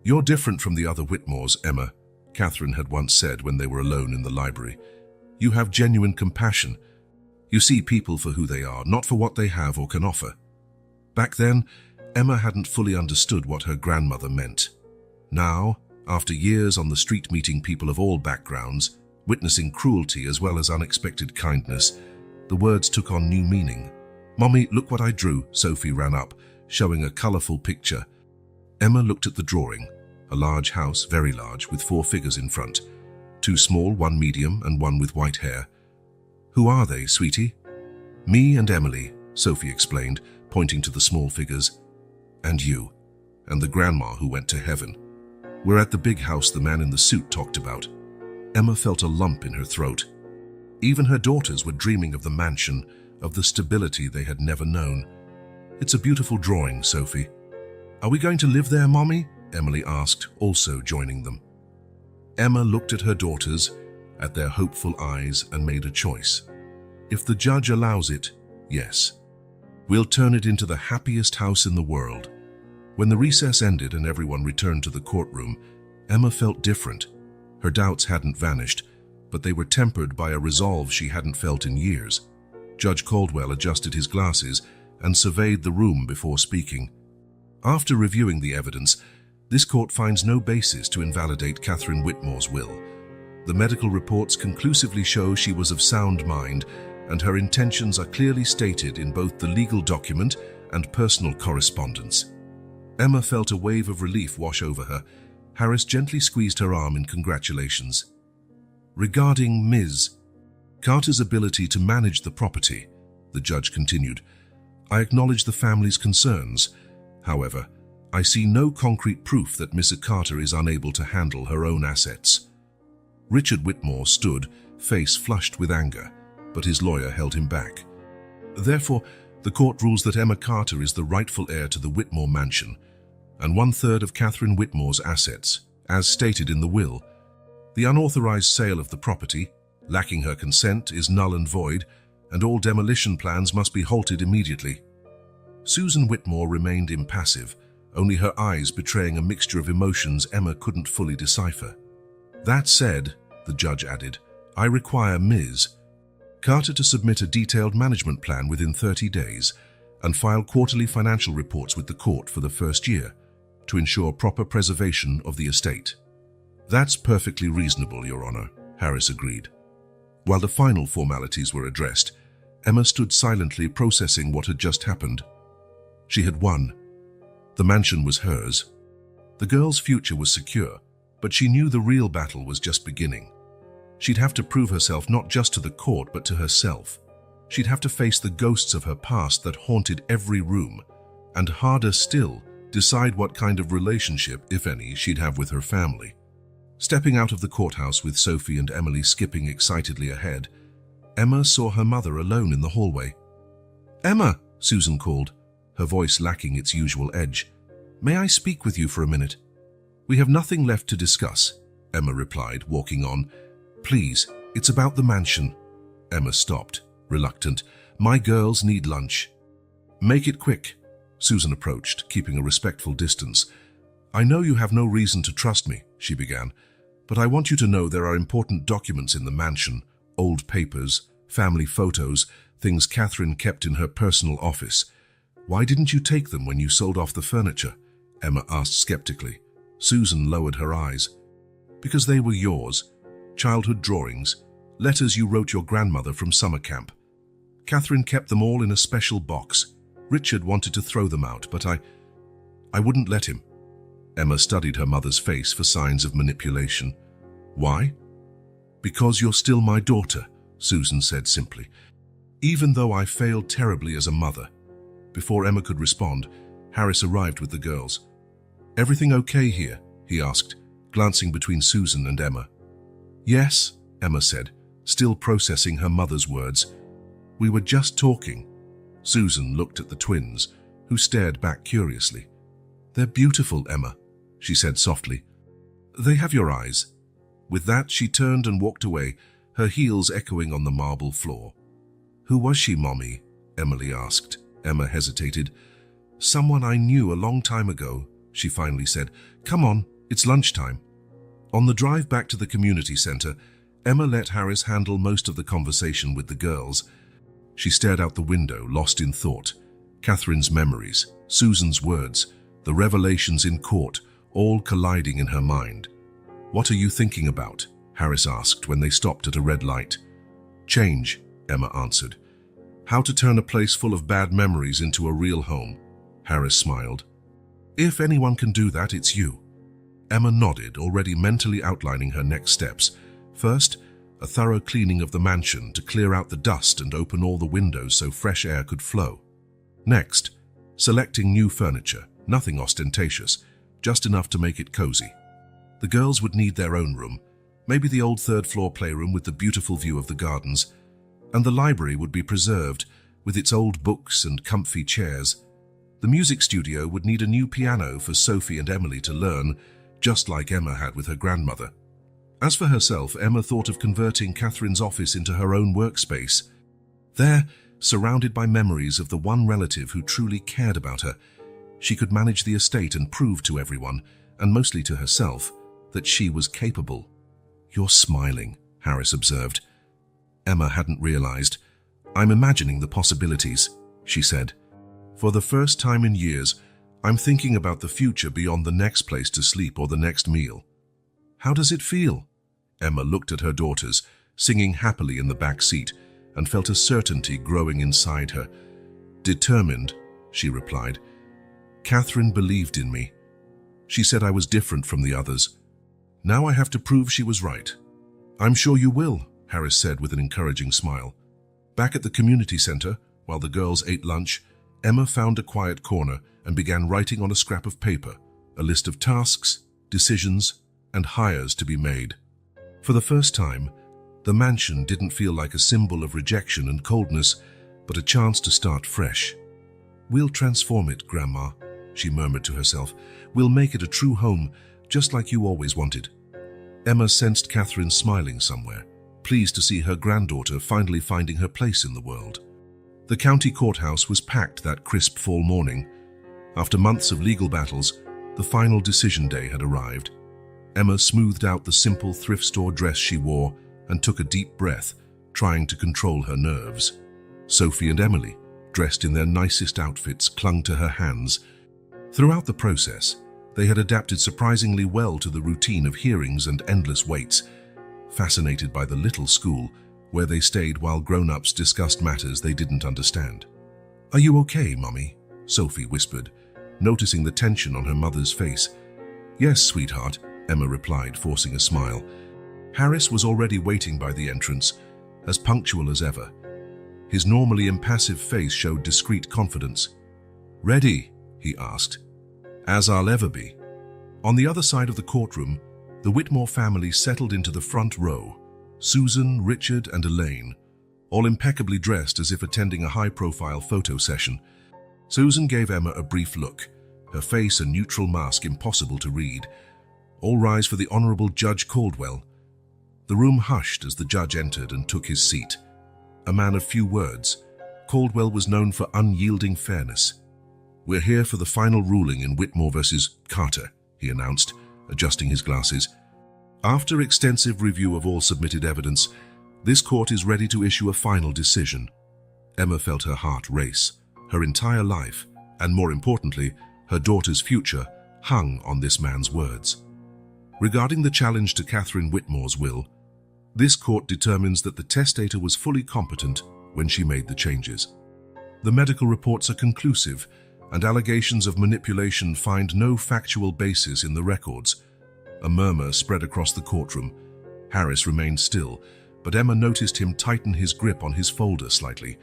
"You're different from the other Whitmores, Emma," Catherine had once said when they were alone in the library. "You have genuine compassion. You see people for who they are, not for what they have or can offer." Back then, Emma hadn't fully understood what her grandmother meant. Now, after years on the street meeting people of all backgrounds, witnessing cruelty as well as unexpected kindness, the words took on new meaning. "Mommy, look what I drew," Sophie ran up, showing a colourful picture. Emma looked at the drawing, a large house, very large, with 4 figures in front. 2 small, 1 medium, and 1 with white hair. "Who are they, sweetie?" "Me and Emily," Sophie explained, pointing to the small figures. "And you, and the grandma who went to heaven. We're at the big house the man in the suit talked about." Emma felt a lump in her throat. Even her daughters were dreaming of the mansion, of the stability they had never known. "It's a beautiful drawing, Sophie." "Are we going to live there, Mommy?" Emily asked, also joining them. Emma looked at her daughters, at their hopeful eyes, and made a choice. "If the judge allows it, yes. We'll turn it into the happiest house in the world." When the recess ended and everyone returned to the courtroom, Emma felt different. Her doubts hadn't vanished, but they were tempered by a resolve she hadn't felt in years. Judge Caldwell adjusted his glasses and surveyed the room before speaking. "After reviewing the evidence, this court finds no basis to invalidate Catherine Whitmore's will. The medical reports conclusively show she was of sound mind, and her intentions are clearly stated in both the legal document and personal correspondence." Emma felt a wave of relief wash over her. Harris gently squeezed her arm in congratulations. "Regarding Ms. Carter's ability to manage the property," the judge continued, "I acknowledge the family's concerns. However, I see no concrete proof that Mrs. Carter is unable to handle her own assets." Richard Whitmore stood, face flushed with anger, but his lawyer held him back. "Therefore, the court rules that Emma Carter is the rightful heir to the Whitmore mansion, and 1/3 of Catherine Whitmore's assets, as stated in the will. The unauthorized sale of the property, lacking her consent, is null and void, and all demolition plans must be halted immediately." Susan Whitmore remained impassive, only her eyes betraying a mixture of emotions Emma couldn't fully decipher. "That said," the judge added, "I require Ms. Carter to submit a detailed management plan within 30 days and file quarterly financial reports with the court for the first year to ensure proper preservation of the estate." "That's perfectly reasonable, Your Honor," Harris agreed. While the final formalities were addressed, Emma stood silently processing what had just happened. She had won. The mansion was hers. The girl's future was secure, but she knew the real battle was just beginning. She'd have to prove herself not just to the court but to herself. She'd have to face the ghosts of her past that haunted every room, and harder still, decide what kind of relationship, if any, she'd have with her family. Stepping out of the courthouse with Sophie and Emily skipping excitedly ahead, Emma saw her mother alone in the hallway. "Emma," Susan called, her voice lacking its usual edge. "May I speak with you for a minute?" "We have nothing left to discuss," Emma replied, walking on. "Please, it's about the mansion." Emma stopped, reluctant. "My girls need lunch." "Make it quick," Susan approached, keeping a respectful distance. "I know you have no reason to trust me," she began, "but I want you to know there are important documents in the mansion, old papers, family photos, things Catherine kept in her personal office. Why didn't you take them when you sold off the furniture?" Emma asked skeptically. Susan lowered her eyes. "Because they were yours. Childhood drawings, letters you wrote your grandmother from summer camp. Catherine kept them all in a special box. Richard wanted to throw them out, but I wouldn't let him." Emma studied her mother's face for signs of manipulation. "Why?" "Because you're still my daughter," Susan said simply. "Even though I failed terribly as a mother." Before Emma could respond, Harris arrived with the girls. "Everything okay here?" he asked, glancing between Susan and Emma. "Yes," Emma said, still processing her mother's words. "We were just talking." Susan looked at the twins, who stared back curiously. "They're beautiful, Emma," she said softly. "They have your eyes." With that, she turned and walked away, her heels echoing on the marble floor. Who was she, Mommy? Emily asked. Emma hesitated. Someone I knew a long time ago, she finally said. Come on, it's lunchtime. On the drive back to the community center, Emma let Harris handle most of the conversation with the girls. She stared out the window, lost in thought. Catherine's memories, Susan's words, the revelations in court, all colliding in her mind. What are you thinking about? Harris asked when they stopped at a red light. Change, Emma answered. How to turn a place full of bad memories into a real home. Harris smiled. If anyone can do that, it's you. Emma nodded, already mentally outlining her next steps. First, a thorough cleaning of the mansion to clear out the dust and open all the windows so fresh air could flow. Next, selecting new furniture, nothing ostentatious, just enough to make it cozy. The girls would need their own room, maybe the old third-floor playroom with the beautiful view of the gardens, and the library would be preserved with its old books and comfy chairs. The music studio would need a new piano for Sophie and Emily to learn, just like Emma had with her grandmother. As for herself, Emma thought of converting Catherine's office into her own workspace. There, surrounded by memories of the one relative who truly cared about her, she could manage the estate and prove to everyone, and mostly to herself, that she was capable. You're smiling, Harris observed. Emma hadn't realized. I'm imagining the possibilities, she said. For the first time in years, I'm thinking about the future beyond the next place to sleep or the next meal. How does it feel? Emma looked at her daughters, singing happily in the back seat, and felt a certainty growing inside her. Determined, she replied. Catherine believed in me. She said I was different from the others. Now I have to prove she was right. I'm sure you will, Harris said with an encouraging smile. Back at the community center, while the girls ate lunch, Emma found a quiet corner and began writing on a scrap of paper, a list of tasks, decisions, and hires to be made. For the first time, the mansion didn't feel like a symbol of rejection and coldness, but a chance to start fresh. We'll transform it, Grandma, she murmured to herself. We'll make it a true home, just like you always wanted. Emma sensed Catherine smiling somewhere, pleased to see her granddaughter finally finding her place in the world. The county courthouse was packed that crisp fall morning. After months of legal battles, the final decision day had arrived. Emma smoothed out the simple thrift store dress she wore and took a deep breath, trying to control her nerves. Sophie and Emily, dressed in their nicest outfits, clung to her hands. Throughout the process, they had adapted surprisingly well to the routine of hearings and endless waits, fascinated by the little school where they stayed while grown-ups discussed matters they didn't understand. Are you okay, Mummy? Sophie whispered, noticing the tension on her mother's face. Yes, sweetheart, Emma replied, forcing a smile. Harris was already waiting by the entrance, as punctual as ever. His normally impassive face showed discreet confidence. Ready? He asked. As I'll ever be. On the other side of the courtroom, the Whitmore family settled into the front row. Susan, Richard, and Elaine, all impeccably dressed as if attending a high-profile photo session. Susan gave Emma a brief look, her face a neutral mask impossible to read. All rise for the Honorable Judge Caldwell. The room hushed as the judge entered and took his seat. A man of few words, Caldwell was known for unyielding fairness. We're here for the final ruling in Whitmore versus Carter, he announced, adjusting his glasses. After extensive review of all submitted evidence, this court is ready to issue a final decision. Emma felt her heart race. Her entire life, and more importantly, her daughter's future, hung on this man's words. Regarding the challenge to Catherine Whitmore's will, this court determines that the testator was fully competent when she made the changes. The medical reports are conclusive, and allegations of manipulation find no factual basis in the records. A murmur spread across the courtroom. Harris remained still, but Emma noticed him tighten his grip on his folder slightly.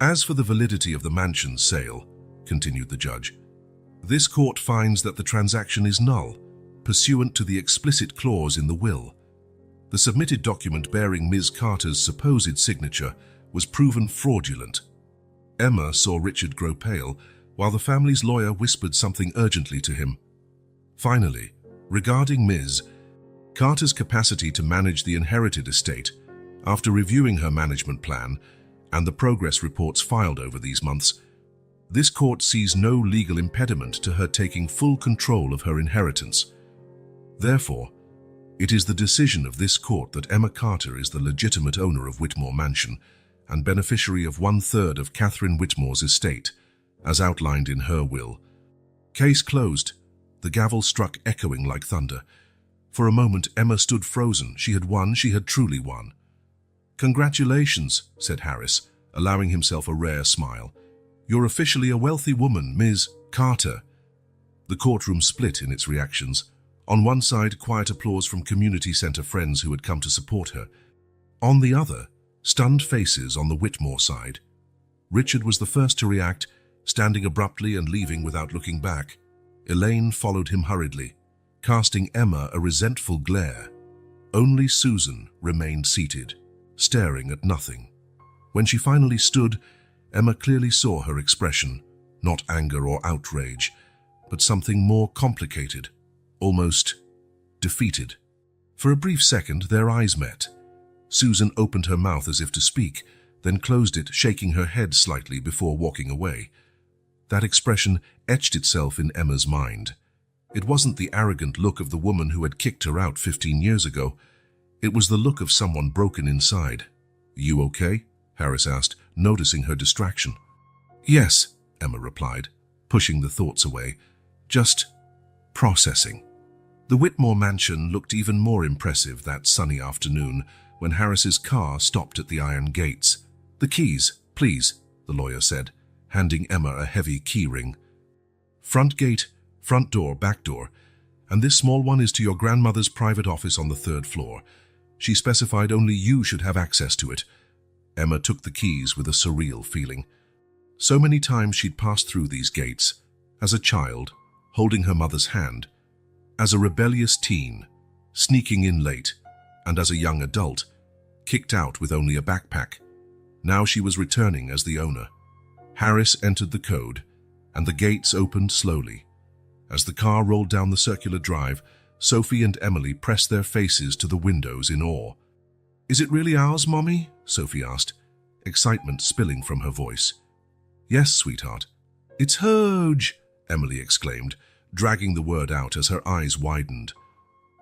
As for the validity of the mansion's sale, continued the judge, this court finds that the transaction is null, pursuant to the explicit clause in the will. The submitted document bearing Ms. Carter's supposed signature was proven fraudulent. Emma saw Richard grow pale, while the family's lawyer whispered something urgently to him. Finally, regarding Ms. Carter's capacity to manage the inherited estate, after reviewing her management plan, and the progress reports filed over these months, this court sees no legal impediment to her taking full control of her inheritance. Therefore, it is the decision of this court that Emma Carter is the legitimate owner of Whitmore Mansion and beneficiary of 1/3 of Catherine Whitmore's estate, as outlined in her will. Case closed. The gavel struck echoing like thunder. For a moment, Emma stood frozen. She had won. She had truly won. "Congratulations," said Harris, allowing himself a rare smile. "You're officially a wealthy woman, Ms. Carter." The courtroom split in its reactions. On one side, quiet applause from community center friends who had come to support her. On the other, stunned faces on the Whitmore side. Richard was the first to react, standing abruptly and leaving without looking back. Elaine followed him hurriedly, casting Emma a resentful glare. Only Susan remained seated, staring at nothing. When she finally stood, Emma clearly saw her expression, not anger or outrage, but something more complicated, almost defeated. For a brief second, their eyes met. Susan opened her mouth as if to speak, then closed it, shaking her head slightly before walking away. That expression etched itself in Emma's mind. It wasn't the arrogant look of the woman who had kicked her out 15 years ago. It was the look of someone broken inside. "You okay?" Harris asked, noticing her distraction. "Yes," Emma replied, pushing the thoughts away. "Just processing." The Whitmore mansion looked even more impressive that sunny afternoon when Harris's car stopped at the iron gates. "The keys, please," the lawyer said, handing Emma a heavy key ring. "Front gate, front door, back door, and this small one is to your grandmother's private office on the 3rd floor. She specified only you should have access to it." Emma took the keys with a surreal feeling. So many times she'd passed through these gates, as a child, holding her mother's hand, as a rebellious teen, sneaking in late, and as a young adult, kicked out with only a backpack. Now she was returning as the owner. Harris entered the code, and the gates opened slowly. As the car rolled down the circular drive, Sophie and Emily pressed their faces to the windows in awe. "Is it really ours, Mommy?" Sophie asked, excitement spilling from her voice. "Yes, sweetheart." "It's huge," Emily exclaimed, dragging the word out as her eyes widened.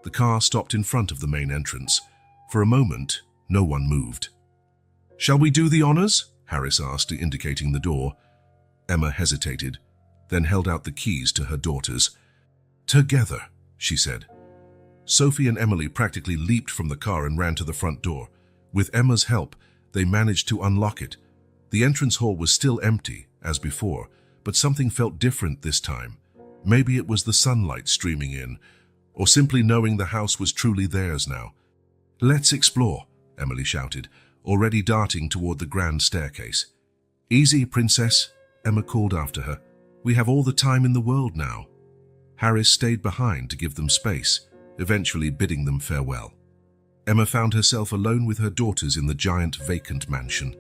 The car stopped in front of the main entrance. For a moment, no one moved. "Shall we do the honors?" Harris asked, indicating the door. Emma hesitated, then held out the keys to her daughters. "Together," she said. Sophie and Emily practically leaped from the car and ran to the front door. With Emma's help, they managed to unlock it. The entrance hall was still empty, as before, but something felt different this time. Maybe it was the sunlight streaming in, or simply knowing the house was truly theirs now. "Let's explore," Emily shouted, already darting toward the grand staircase. "Easy, princess," Emma called after her. "We have all the time in the world now." Harris stayed behind to give them space, eventually bidding them farewell. Emma found herself alone with her daughters in the giant vacant mansion.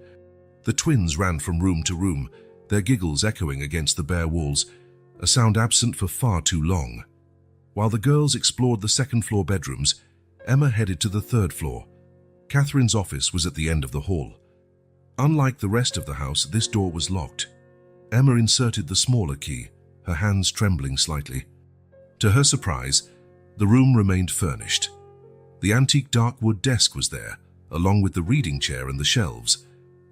The twins ran from room to room, their giggles echoing against the bare walls, a sound absent for far too long. While the girls explored the second-floor bedrooms, Emma headed to the 3rd floor. Catherine's office was at the end of the hall. Unlike the rest of the house, this door was locked. Emma inserted the smaller key, her hands trembling slightly. To her surprise, the room remained furnished. The antique dark wood desk was there, along with the reading chair and the shelves.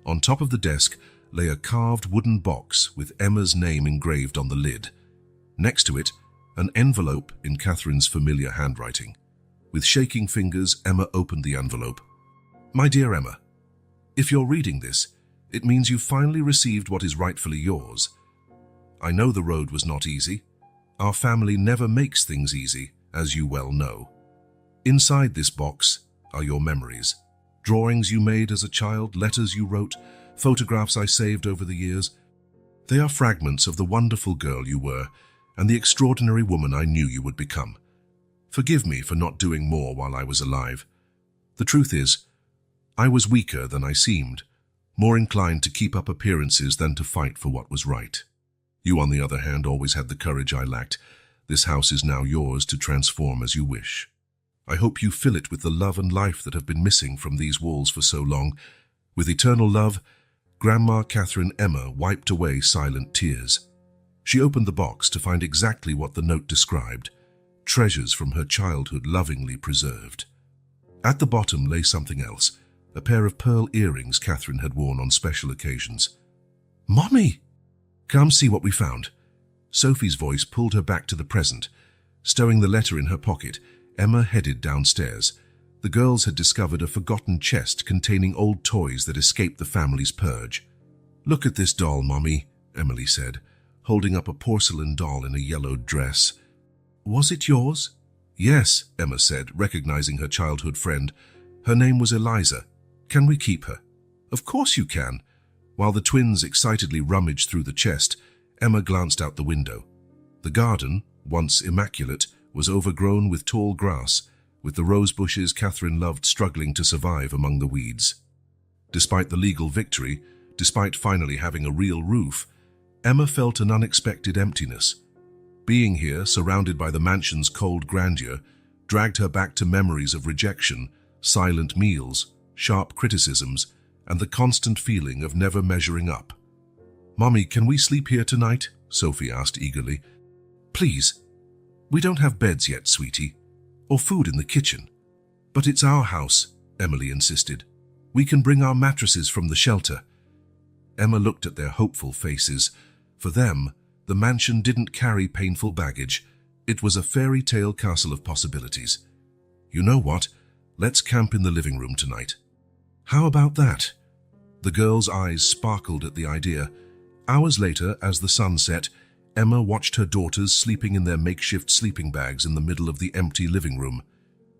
On top of the desk lay a carved wooden box with Emma's name engraved on the lid. Next to it, an envelope in Catherine's familiar handwriting. With shaking fingers, Emma opened the envelope. "My dear Emma, if you're reading this, it means you've finally received what is rightfully yours. I know the road was not easy. Our family never makes things easy, as you well know. Inside this box are your memories, drawings you made as a child, letters you wrote, photographs I saved over the years. They are fragments of the wonderful girl you were and the extraordinary woman I knew you would become. Forgive me for not doing more while I was alive. The truth is, I was weaker than I seemed, more inclined to keep up appearances than to fight for what was right. You, on the other hand, always had the courage I lacked. This house is now yours to transform as you wish. I hope you fill it with the love and life that have been missing from these walls for so long. With eternal love, Grandma Catherine Emma wiped away silent tears. She opened the box to find exactly what the note described, treasures from her childhood lovingly preserved. At the bottom lay something else, a pair of pearl earrings Catherine had worn on special occasions. "Mommy! Come see what we found." Sophie's voice pulled her back to the present. Stowing the letter in her pocket, Emma headed downstairs. The girls had discovered a forgotten chest containing old toys that escaped the family's purge. "Look at this doll, Mommy," Emily said, holding up a porcelain doll in a yellowed dress. "Was it yours?" "Yes," Emma said, recognizing her childhood friend. "Her name was Eliza. Can we keep her?" "Of course you can." While the twins excitedly rummaged through the chest, Emma glanced out the window. The garden, once immaculate, was overgrown with tall grass, with the rose bushes Catherine loved struggling to survive among the weeds. Despite the legal victory, despite finally having a real roof, Emma felt an unexpected emptiness. Being here, surrounded by the mansion's cold grandeur, dragged her back to memories of rejection, silent meals, sharp criticisms, and the constant feeling of never measuring up. "Mommy, can we sleep here tonight?" Sophie asked eagerly. "Please. We don't have beds yet, sweetie, or food in the kitchen." "But it's our house," Emily insisted. "We can bring our mattresses from the shelter." Emma looked at their hopeful faces. For them, the mansion didn't carry painful baggage. It was a fairy tale castle of possibilities. "You know what? Let's camp in the living room tonight." "How about that?" The girls' eyes sparkled at the idea. Hours later, as the sun set, Emma watched her daughters sleeping in their makeshift sleeping bags in the middle of the empty living room.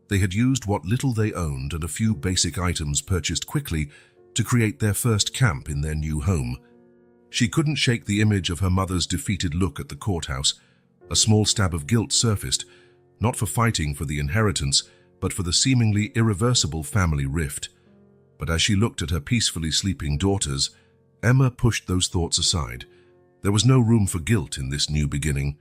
They had used what little they owned and a few basic items purchased quickly to create their first camp in their new home. She couldn't shake the image of her mother's defeated look at the courthouse. A small stab of guilt surfaced, not for fighting for the inheritance, but for the seemingly irreversible family rift. But as she looked at her peacefully sleeping daughters, Emma pushed those thoughts aside. There was no room for guilt in this new beginning.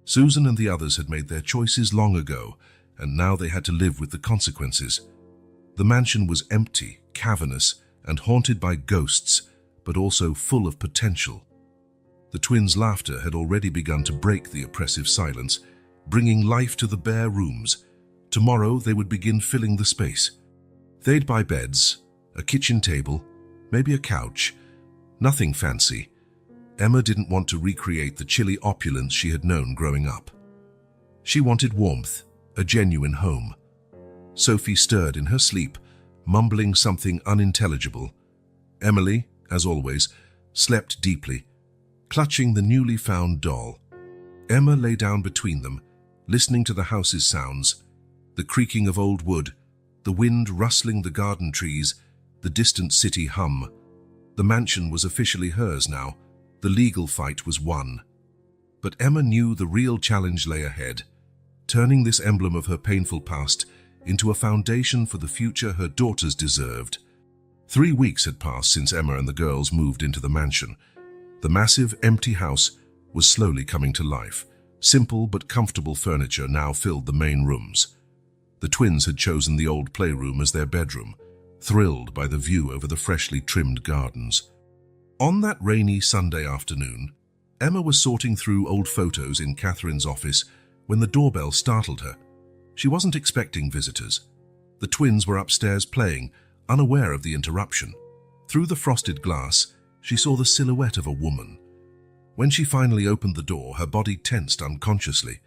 Susan and the others had made their choices long ago, and now they had to live with the consequences. The mansion was empty, cavernous, and haunted by ghosts, but also full of potential. The twins' laughter had already begun to break the oppressive silence, bringing life to the bare rooms. Tomorrow they would begin filling the space. They'd buy beds, a kitchen table, maybe a couch. Nothing fancy. Emma didn't want to recreate the chilly opulence she had known growing up. She wanted warmth, a genuine home. Sophie stirred in her sleep, mumbling something unintelligible. Emily, as always, slept deeply, clutching the newly found doll. Emma lay down between them, listening to the house's sounds, the creaking of old wood, the wind rustling the garden trees, the distant city hum. The mansion was officially hers now. The legal fight was won. But Emma knew the real challenge lay ahead, turning this emblem of her painful past into a foundation for the future her daughters deserved. 3 weeks had passed since Emma and the girls moved into the mansion. The massive, empty house was slowly coming to life. Simple but comfortable furniture now filled the main rooms. The twins had chosen the old playroom as their bedroom, thrilled by the view over the freshly trimmed gardens. On that rainy Sunday afternoon, Emma was sorting through old photos in Catherine's office when the doorbell startled her. She wasn't expecting visitors. The twins were upstairs playing, unaware of the interruption. Through the frosted glass, she saw the silhouette of a woman. When she finally opened the door, her body tensed unconsciously.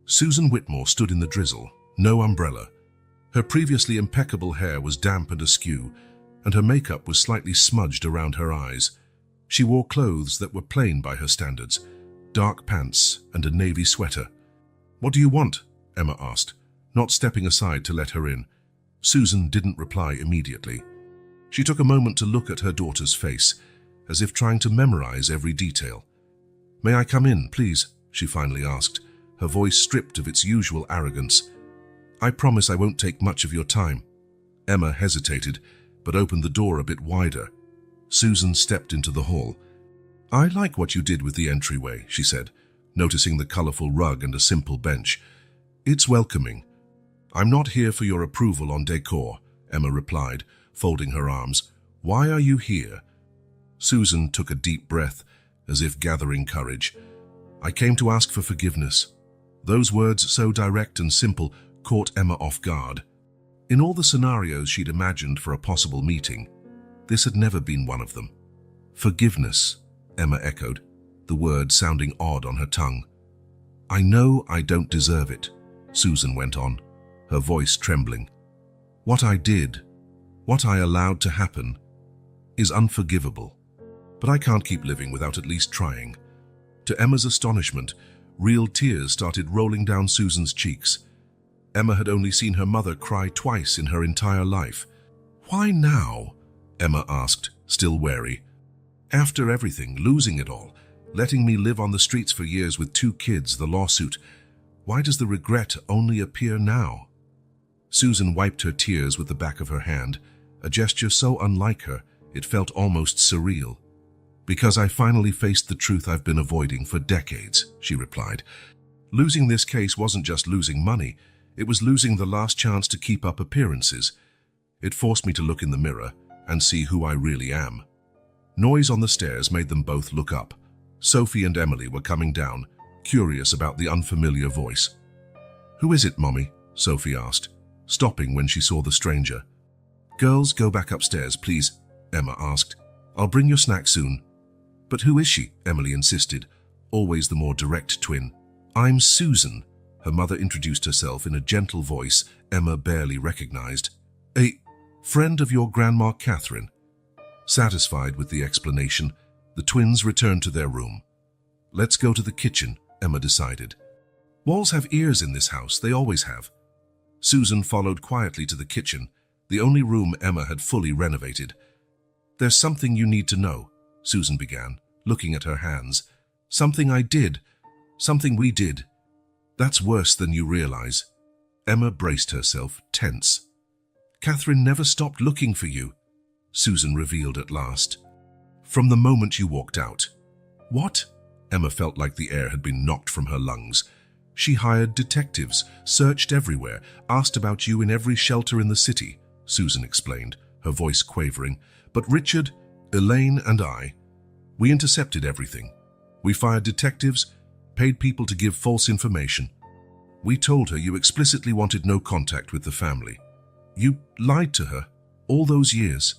Susan Whitmore stood in the drizzle, no umbrella. Her previously impeccable hair was damp and askew, and her makeup was slightly smudged around her eyes. She wore clothes that were plain by her standards, dark pants and a navy sweater. "What do you want?" Emma asked, not stepping aside to let her in. Susan didn't reply immediately. She took a moment to look at her daughter's face, as if trying to memorize every detail. "May I come in, please?" she finally asked, her voice stripped of its usual arrogance. "I promise I won't take much of your time." Emma hesitated, but opened the door a bit wider. Susan stepped into the hall. "I like what you did with the entryway," she said, noticing the colorful rug and a simple bench. "It's welcoming." "I'm not here for your approval on decor," Emma replied, folding her arms. "Why are you here?" Susan took a deep breath, as if gathering courage. I came to ask for forgiveness. Those words, so direct and simple, caught Emma off guard. In all the scenarios she'd imagined for a possible meeting, this had never been one of them. Forgiveness, Emma echoed, the word sounding odd on her tongue. I know I don't deserve it, Susan went on, her voice trembling. What I did, what I allowed to happen, is unforgivable. But I can't keep living without at least trying. To Emma's astonishment, real tears started rolling down Susan's cheeks. Emma had only seen her mother cry twice in her entire life. Why now? Emma asked, still wary. After everything, losing it all, letting me live on the streets for years with 2 kids, the lawsuit, why does the regret only appear now? Susan wiped her tears with the back of her hand, a gesture so unlike her, it felt almost surreal. Because I finally faced the truth I've been avoiding for decades, she replied. Losing this case wasn't just losing money, it was losing the last chance to keep up appearances. It forced me to look in the mirror and see who I really am. Noise on the stairs made them both look up. Sophie and Emily were coming down, curious about the unfamiliar voice. Who is it, Mommy? Sophie asked, stopping when she saw the stranger. Girls, go back upstairs, please, Emma asked. I'll bring your snack soon. But who is she? Emily insisted, always the more direct twin. I'm Susan, her mother introduced herself in a gentle voice Emma barely recognized. A friend of your Grandma Catherine. Satisfied with the explanation, the twins returned to their room. Let's go to the kitchen, Emma decided. Walls have ears in this house, they always have. Susan followed quietly to the kitchen, the only room Emma had fully renovated. There's something you need to know, Susan began, looking at her hands. Something I did. Something we did. That's worse than you realize. Emma braced herself, tense. Catherine never stopped looking for you, Susan revealed at last. From the moment you walked out. What? Emma felt like the air had been knocked from her lungs. She hired detectives, searched everywhere, asked about you in every shelter in the city, Susan explained, her voice quavering. But Richard, Elaine, and I, we intercepted everything. We fired detectives, paid people to give false information. We told her you explicitly wanted no contact with the family. You lied to her all those years.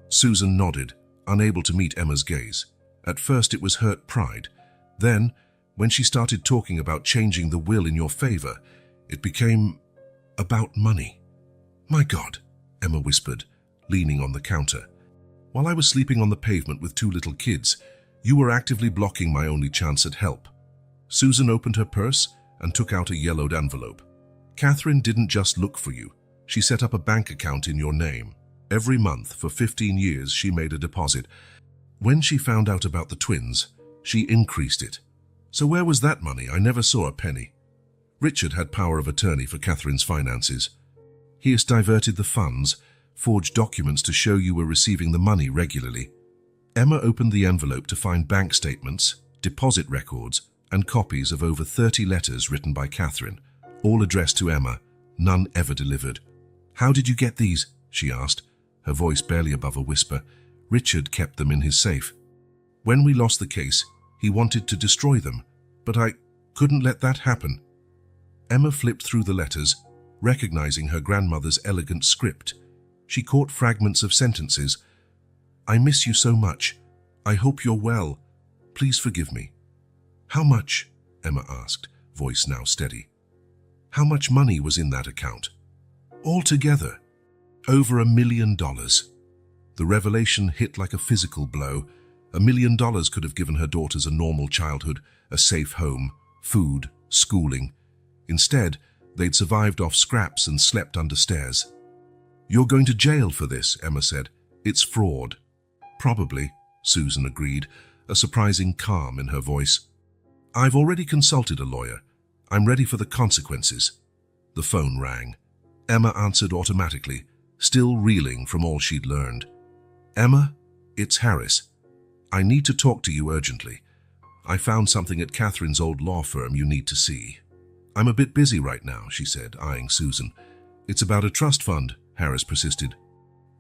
Susan nodded, unable to meet Emma's gaze. At first it was hurt pride. Then, when she started talking about changing the will in your favor, it became about money. My God, Emma whispered, leaning on the counter. While I was sleeping on the pavement with 2 little kids, you were actively blocking my only chance at help. Susan opened her purse and took out a yellowed envelope. Catherine didn't just look for you. She set up a bank account in your name. Every month for 15 years she made a deposit. When she found out about the twins, she increased it. So where was that money? I never saw a penny. Richard had power of attorney for Catherine's finances. He has diverted the funds, forged documents to show you were receiving the money regularly. Emma opened the envelope to find bank statements, deposit records, and copies of over 30 letters written by Catherine, all addressed to Emma, none ever delivered. How did you get these? She asked, her voice barely above a whisper. Richard kept them in his safe. When we lost the case, he wanted to destroy them, but I couldn't let that happen. Emma flipped through the letters, recognizing her grandmother's elegant script. She caught fragments of sentences. I miss you so much. I hope you're well. Please forgive me. How much? Emma asked, voice now steady. How much money was in that account? Altogether, over $1 million. The revelation hit like a physical blow. $1 million could have given her daughters a normal childhood, a safe home, food, schooling. Instead, they'd survived off scraps and slept under stairs. You're going to jail for this, Emma said. It's fraud. Probably, Susan agreed, a surprising calm in her voice. I've already consulted a lawyer. I'm ready for the consequences. The phone rang. Emma answered automatically, still reeling from all she'd learned. Emma, it's Harris. I need to talk to you urgently. I found something at Catherine's old law firm you need to see. I'm a bit busy right now, she said, eyeing Susan. It's about a trust fund, Harris persisted.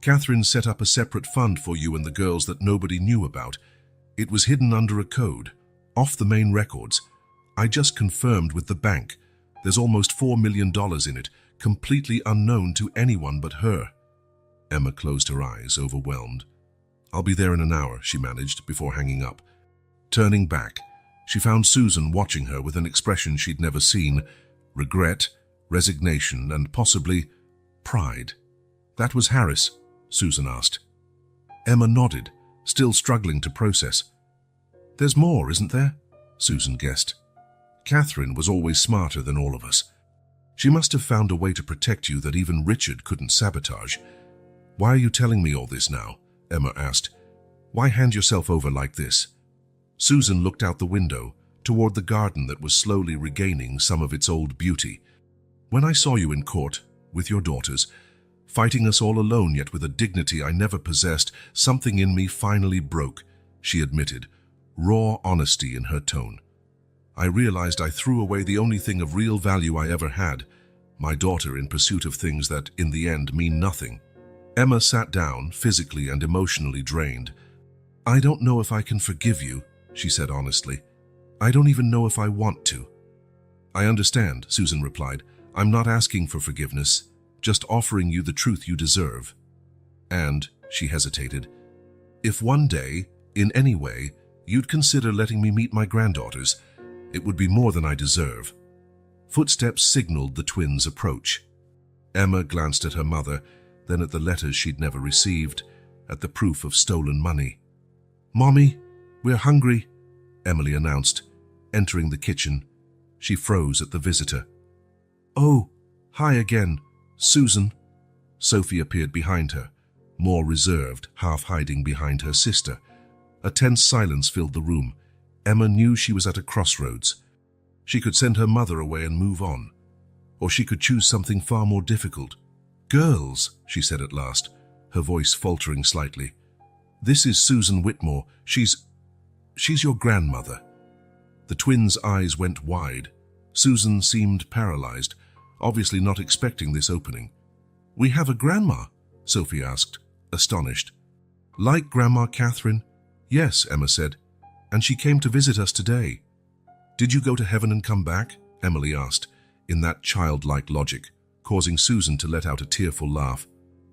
Catherine set up a separate fund for you and the girls that nobody knew about. It was hidden under a code, off the main records. I just confirmed with the bank. There's almost $4 million in it, completely unknown to anyone but her." Emma closed her eyes, overwhelmed. "I'll be there in an hour," she managed, before hanging up. Turning back, she found Susan watching her with an expression she'd never seen: regret, resignation, and possibly pride. "That was Harris?" Susan asked. Emma nodded, still struggling to process. "There's more, isn't there?" Susan guessed. "Catherine was always smarter than all of us. She must have found a way to protect you that even Richard couldn't sabotage. Why are you telling me all this now?" Emma asked. "Why hand yourself over like this?" Susan looked out the window, toward the garden that was slowly regaining some of its old beauty. "When I saw you in court, with your daughters, fighting us all alone yet with a dignity I never possessed, something in me finally broke," she admitted, raw honesty in her tone. "I realized I threw away the only thing of real value I ever had, my daughter, in pursuit of things that, in the end, mean nothing." Emma sat down, physically and emotionally drained. "I don't know if I can forgive you," she said honestly. "I don't even know if I want to." "I understand," Susan replied. "I'm not asking for forgiveness, just offering you the truth you deserve. And," she hesitated, "if one day, in any way, you'd consider letting me meet my granddaughters, it would be more than I deserve." Footsteps signaled the twins' approach. Emma glanced at her mother, then at the letters she'd never received, at the proof of stolen money. "Mommy, we're hungry," Emily announced, entering the kitchen. She froze at the visitor. "Oh, hi again, Susan." Sophie appeared behind her, more reserved, half hiding behind her sister. A tense silence filled the room. Emma knew she was at a crossroads. She could send her mother away and move on, or she could choose something far more difficult. "Girls," she said at last, her voice faltering slightly. "This is Susan Whitmore. She's your grandmother." The twins' eyes went wide. Susan seemed paralyzed, obviously not expecting this opening. "We have a grandma?" Sophie asked, astonished. "Like Grandma Catherine?" "Yes," Emma said, "and she came to visit us today." "Did you go to heaven and come back?" Emily asked, in that childlike logic, causing Susan to let out a tearful laugh.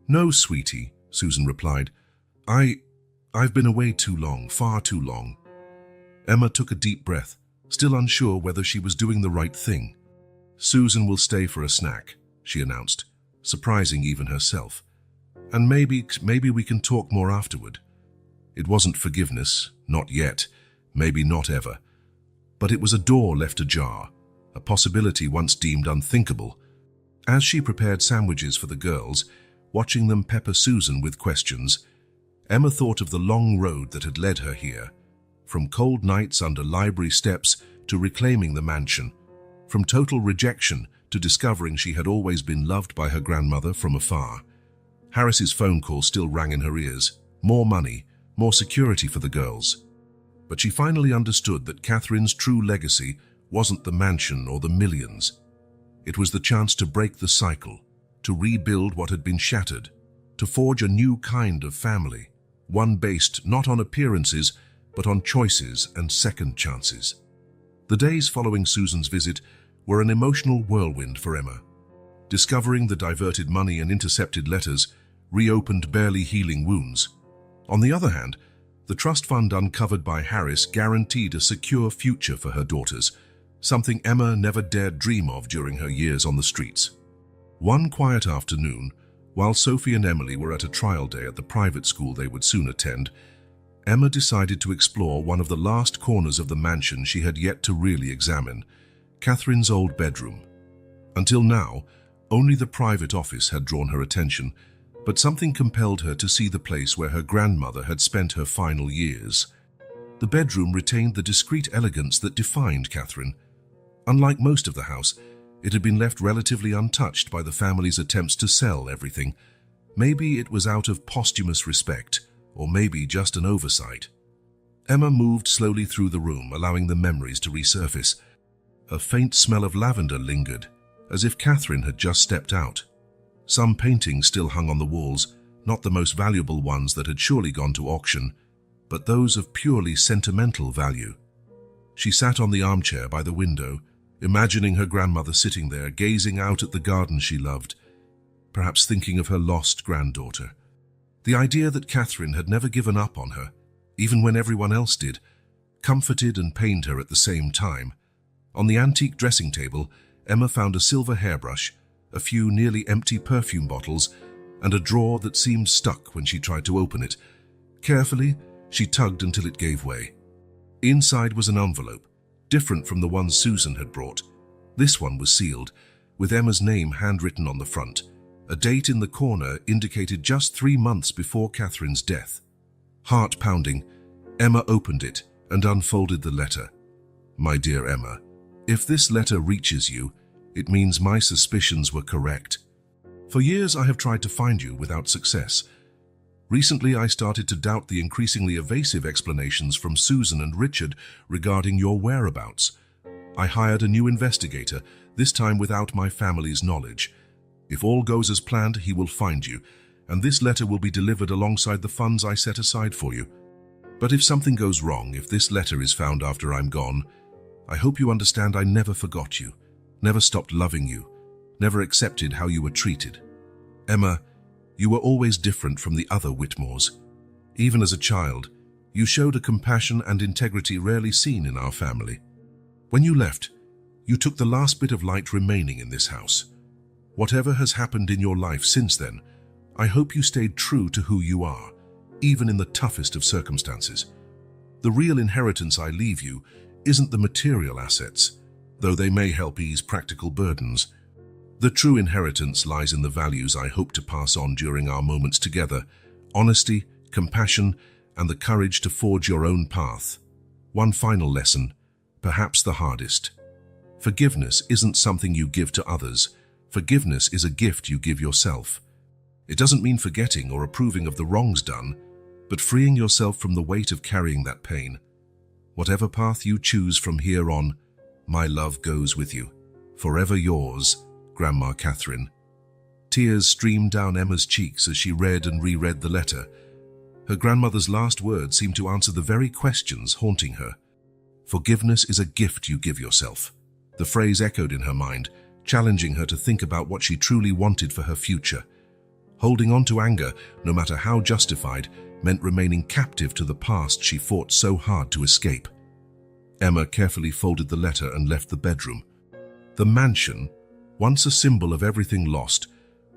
"No, sweetie," Susan replied. I've been away too long, far too long." Emma took a deep breath, still unsure whether she was doing the right thing. "Susan will stay for a snack," she announced, surprising even herself. "And maybe we can talk more afterward." It wasn't forgiveness, not yet, maybe not ever. But it was a door left ajar, a possibility once deemed unthinkable. As she prepared sandwiches for the girls, watching them pepper Susan with questions, Emma thought of the long road that had led her here, from cold nights under library steps to reclaiming the mansion, from total rejection to discovering she had always been loved by her grandmother from afar. Harris's phone call still rang in her ears. More money, more security for the girls. But she finally understood that Catherine's true legacy wasn't the mansion or the millions. It was the chance to break the cycle, to rebuild what had been shattered, to forge a new kind of family, one based not on appearances, but on choices and second chances. The days following Susan's visit were an emotional whirlwind for Emma. Discovering the diverted money and intercepted letters reopened barely healing wounds. On the other hand, the trust fund uncovered by Harris guaranteed a secure future for her daughters, something Emma never dared dream of during her years on the streets. One quiet afternoon, while Sophie and Emily were at a trial day at the private school they would soon attend, Emma decided to explore one of the last corners of the mansion she had yet to really examine, Catherine's old bedroom. Until now, only the private office had drawn her attention, but something compelled her to see the place where her grandmother had spent her final years. The bedroom retained the discreet elegance that defined Catherine. Unlike most of the house, it had been left relatively untouched by the family's attempts to sell everything. Maybe it was out of posthumous respect, or maybe just an oversight. Emma moved slowly through the room, allowing the memories to resurface. A faint smell of lavender lingered, as if Catherine had just stepped out. Some paintings still hung on the walls, not the most valuable ones that had surely gone to auction, but those of purely sentimental value. She sat on the armchair by the window, imagining her grandmother sitting there, gazing out at the garden she loved, perhaps thinking of her lost granddaughter. The idea that Catherine had never given up on her, even when everyone else did, comforted and pained her at the same time. On the antique dressing table, Emma found a silver hairbrush, a few nearly empty perfume bottles, and a drawer that seemed stuck when she tried to open it. Carefully, she tugged until it gave way. Inside was an envelope, different from the one Susan had brought. This one was sealed, with Emma's name handwritten on the front. A date in the corner indicated just 3 months before Catherine's death. Heart pounding, Emma opened it and unfolded the letter. My dear Emma, if this letter reaches you, it means my suspicions were correct. For years I have tried to find you without success. Recently I started to doubt the increasingly evasive explanations from Susan and Richard regarding your whereabouts. I hired a new investigator, this time without my family's knowledge. If all goes as planned, he will find you, and this letter will be delivered alongside the funds I set aside for you. But if something goes wrong, if this letter is found after I'm gone, I hope you understand I never forgot you, never stopped loving you, never accepted how you were treated. Emma, you were always different from the other Whitmores. Even as a child, you showed a compassion and integrity rarely seen in our family. When you left, you took the last bit of light remaining in this house. Whatever has happened in your life since then, I hope you stayed true to who you are, even in the toughest of circumstances. The real inheritance I leave you isn't the material assets, though they may help ease practical burdens. The true inheritance lies in the values I hope to pass on during our moments together: honesty, compassion, and the courage to forge your own path. One final lesson, perhaps the hardest. Forgiveness isn't something you give to others. Forgiveness is a gift you give yourself. It doesn't mean forgetting or approving of the wrongs done, but freeing yourself from the weight of carrying that pain. Whatever path you choose from here on, my love goes with you. Forever yours, Grandma Catherine. Tears streamed down Emma's cheeks as she read and reread the letter. Her grandmother's last words seemed to answer the very questions haunting her. Forgiveness is a gift you give yourself. The phrase echoed in her mind, challenging her to think about what she truly wanted for her future. Holding on to anger, no matter how justified, meant remaining captive to the past she fought so hard to escape. Emma carefully folded the letter and left the bedroom. The mansion, once a symbol of everything lost,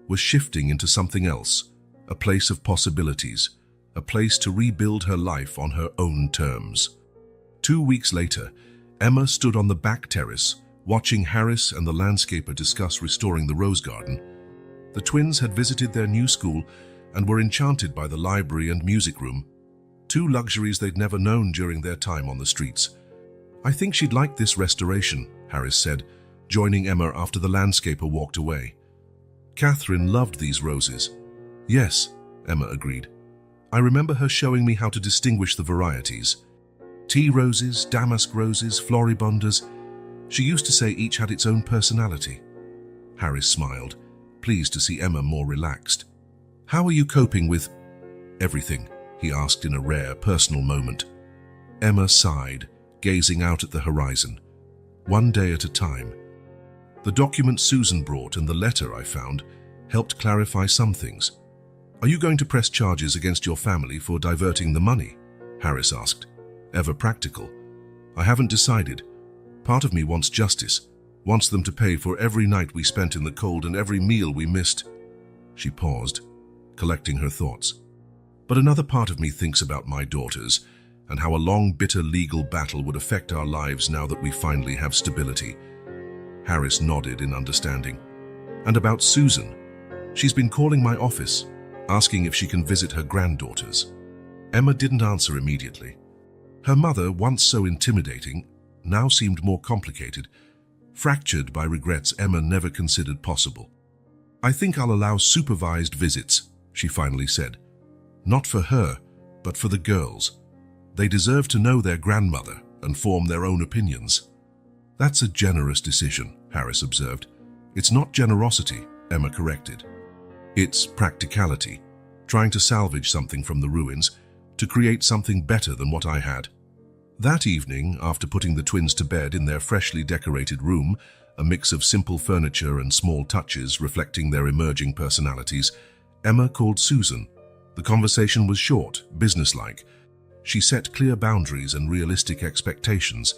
was shifting into something else, a place of possibilities, a place to rebuild her life on her own terms. 2 weeks later, Emma stood on the back terrace, watching Harris and the landscaper discuss restoring the rose garden. The twins had visited their new school and were enchanted by the library and music room, 2 luxuries they'd never known during their time on the streets. I think she'd like this restoration, Harris said, joining Emma after the landscaper walked away. Catherine loved these roses. Yes, Emma agreed. I remember her showing me how to distinguish the varieties. Tea roses, damask roses, floribundas. She used to say each had its own personality. Harris smiled, pleased to see Emma more relaxed. How are you coping with everything? He asked in a rare, personal moment. Emma sighed, gazing out at the horizon. One day at a time. The document Susan brought and the letter I found helped clarify some things. Are you going to press charges against your family for diverting the money? Harris asked, ever practical. I haven't decided. Part of me wants justice, wants them to pay for every night we spent in the cold and every meal we missed. She paused, collecting her thoughts. But another part of me thinks about my daughters and how a long, bitter legal battle would affect our lives now that we finally have stability. Harris nodded in understanding. And about Susan. She's been calling my office, asking if she can visit her granddaughters. Emma didn't answer immediately. Her mother, once so intimidating, now seemed more complicated, fractured by regrets Emma never considered possible. I think I'll allow supervised visits, she finally said. Not for her, but for the girls. They deserve to know their grandmother and form their own opinions. That's a generous decision, Harris observed. It's not generosity, Emma corrected. It's practicality. trying to salvage something from the ruins, to create something better than what I had. That evening, after putting the twins to bed in their freshly decorated room, a mix of simple furniture and small touches reflecting their emerging personalities, Emma called Susan. The conversation was short, businesslike. She set clear boundaries and realistic expectations.